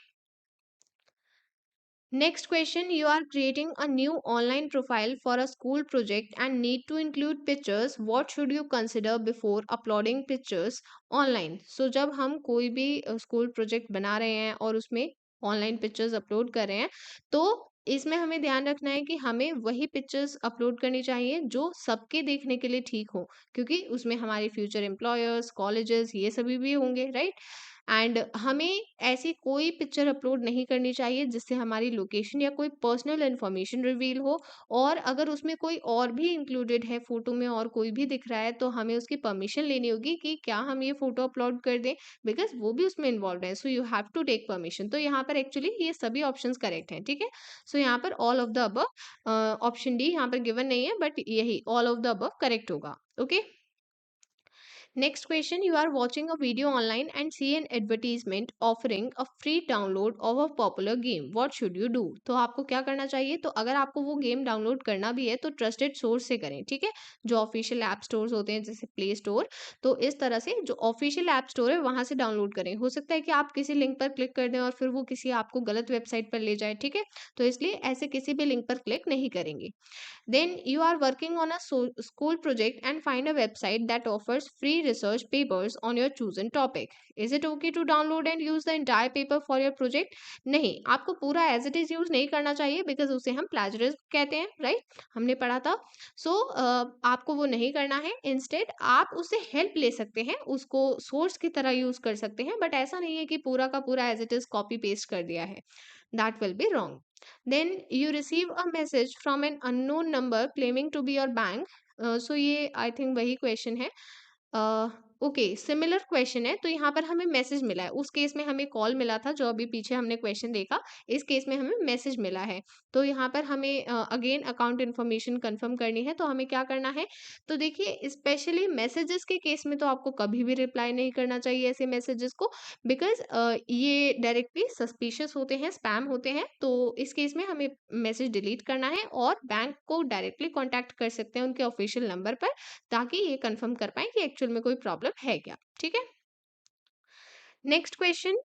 Speaker 1: Next question. You are creating a new online profile for a school project and need to include pictures. What should you consider before uploading pictures online? So जब हम कोई भी स्कूल प्रोजेक्ट बना रहे हैं और उसमें ऑनलाइन पिक्चर्स अपलोड कर रहे हैं, तो इसमें हमें ध्यान रखना है कि हमें वही पिक्चर्स अपलोड करनी चाहिए जो सबके देखने के लिए ठीक हो, क्योंकि उसमें हमारे फ्यूचर एम्प्लॉयर्स, कॉलेजेस, ये सभी भी होंगे, राइट? एंड हमें ऐसी कोई पिक्चर अपलोड नहीं करनी चाहिए जिससे हमारी लोकेशन या कोई पर्सनल इन्फॉर्मेशन रिवील हो, और अगर उसमें कोई और भी इंक्लूडेड है, फोटो में और कोई भी दिख रहा है, तो हमें उसकी परमिशन लेनी होगी कि क्या हम ये फोटो अपलोड कर दें, बिकॉज वो भी उसमें इन्वॉल्व है, so you have to take permission. तो यहाँ पर एक्चुअली ये सभी ऑप्शंस करेक्ट हैं, ठीक है। सो यहाँ पर all of the above, option D यहाँ पर गिवन नहीं है, बट यही all of the above correct होगा। Okay. Next question. You are watching a video online and see an advertisement offering a free download of a popular game. What should you do? तो आपको क्या करना चाहिए? तो अगर आपको वो गेम डाउनलोड करना भी है तो ट्रस्टेड सोर्स से करें, ठीक है। जो ऑफिशियल ऐप स्टोर्स होते हैं जैसे प्ले स्टोर, तो इस तरह से जो ऑफिशियल ऐप स्टोर है वहां से डाउनलोड करें। हो सकता है कि आप किसी लिंक पर क्लिक कर दें और फिर वो किसी आपको गलत वेबसाइट पर ले जाए, ठीक है। तो इसलिए ऐसे किसी भी लिंक पर क्लिक नहीं करेंगे। Then you are working on a school project and find a website that offers free research papers on your chosen topic. Is it okay to download and use the entire paper for your project? नहीं, आपको पूरा as it is use नहीं करना चाहिए, because उसे हम plagiarism कहते हैं, राइट? हमने पढ़ा था। सो आपको वो नहीं करना है। इंस्टेड आप उससे हेल्प ले सकते हैं, उसको सोर्स की तरह यूज कर सकते हैं, बट ऐसा नहीं है कि पूरा का पूरा as it is copy paste कर दिया है। That will be wrong. Then you receive a message from an unknown number claiming to be your bank. So ये I think वही क्वेश्चन है। ओके, सिमिलर क्वेश्चन है। तो यहाँ पर हमें मैसेज मिला है, उस केस में हमें कॉल मिला था जो अभी पीछे हमने क्वेश्चन देखा, इस केस में हमें मैसेज मिला है। तो यहाँ पर हमें अगेन अकाउंट इन्फॉर्मेशन कंफर्म करनी है, तो हमें क्या करना है? तो देखिए, स्पेशली मैसेजेस के केस में तो आपको कभी भी रिप्लाई नहीं करना चाहिए ऐसे मैसेजेस को, बिकॉज ये डायरेक्टली सस्पिशियस होते हैं, स्पैम होते हैं। तो इस केस में हमें मैसेज डिलीट करना है और बैंक को डायरेक्टली कॉन्टैक्ट कर सकते हैं उनके ऑफिशियल नंबर पर, ताकि ये कंफर्म कर पाए कि एक्चुअल में कोई प्रॉब्लम है क्या, ठीक है। Next question.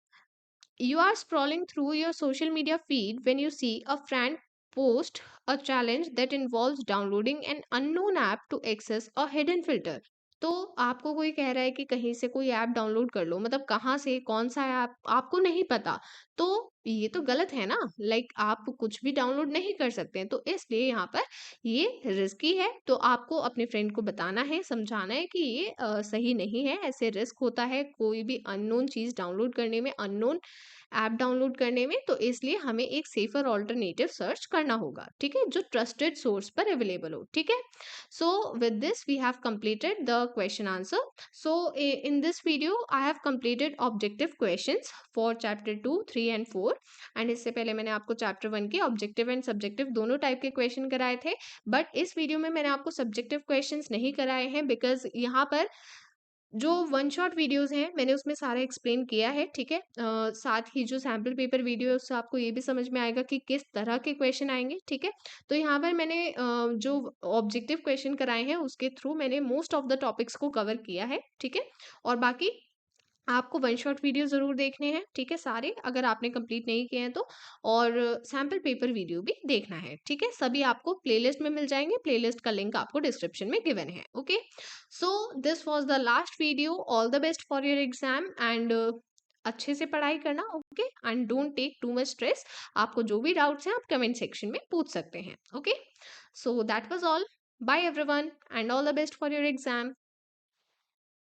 Speaker 1: You are scrolling through your social media feed when you see a friend post a challenge that involves downloading an unknown app to access a hidden filter. तो आपको कोई कह रहा है कि कहीं से कोई ऐप डाउनलोड कर लो, मतलब कहाँ से, कौन सा ऐप आपको नहीं पता, तो ये तो गलत है ना। लाइक आप कुछ भी डाउनलोड नहीं कर सकते हैं, तो इसलिए यहाँ पर ये रिस्की है। तो आपको अपने फ्रेंड को बताना है, समझाना है कि ये सही नहीं है, ऐसे रिस्क होता है कोई भी अननोन चीज़ डाउनलोड करने में, अननोन ऐप डाउनलोड करने में। तो इसलिए हमें एक सेफर ऑल्टरनेटिव सर्च करना होगा, ठीक है, जो ट्रस्टेड सोर्स पर अवेलेबल हो, ठीक है। So with this we have completed the question answer. So in this video I have completed objective questions for chapter 2, 3 and 4। And इससे पहले मैंने आपको चैप्टर 1 के ऑब्जेक्टिव एंड सब्जेक्टिव दोनों टाइप के क्वेश्चन कराए थे, बट इस वीडियो में मैंने आपको सब्जेक्टिव क्वेश्चंस नहीं कराए हैं, बिकॉज यहाँ पर जो वन शॉट वीडियोस हैं मैंने उसमें सारा एक्सप्लेन किया है, ठीक है। साथ ही जो सैम्पल पेपर वीडियो है उससे आपको ये भी समझ में आएगा कि किस तरह के क्वेश्चन आएंगे, ठीक है। तो यहाँ पर मैंने जो ऑब्जेक्टिव क्वेश्चन कराए हैं उसके थ्रू मैंने मोस्ट ऑफ द टॉपिक्स को कवर किया है, ठीक है। और बाकी आपको वन शॉट वीडियो ज़रूर देखने हैं, ठीक है, सारे, अगर आपने कंप्लीट नहीं किए हैं तो। और सैम्पल पेपर वीडियो भी देखना है, ठीक है। सभी आपको प्लेलिस्ट में मिल जाएंगे, प्लेलिस्ट का लिंक आपको डिस्क्रिप्शन में गिवन है। Okay, so this was the last video. All the best for your exam and अच्छे से पढ़ाई करना, okay, and don't take too much stress. आपको जो भी डाउट्स हैं आप कमेंट सेक्शन में पूछ सकते हैं। Okay, so that was all. Bye everyone and all the best for your exam.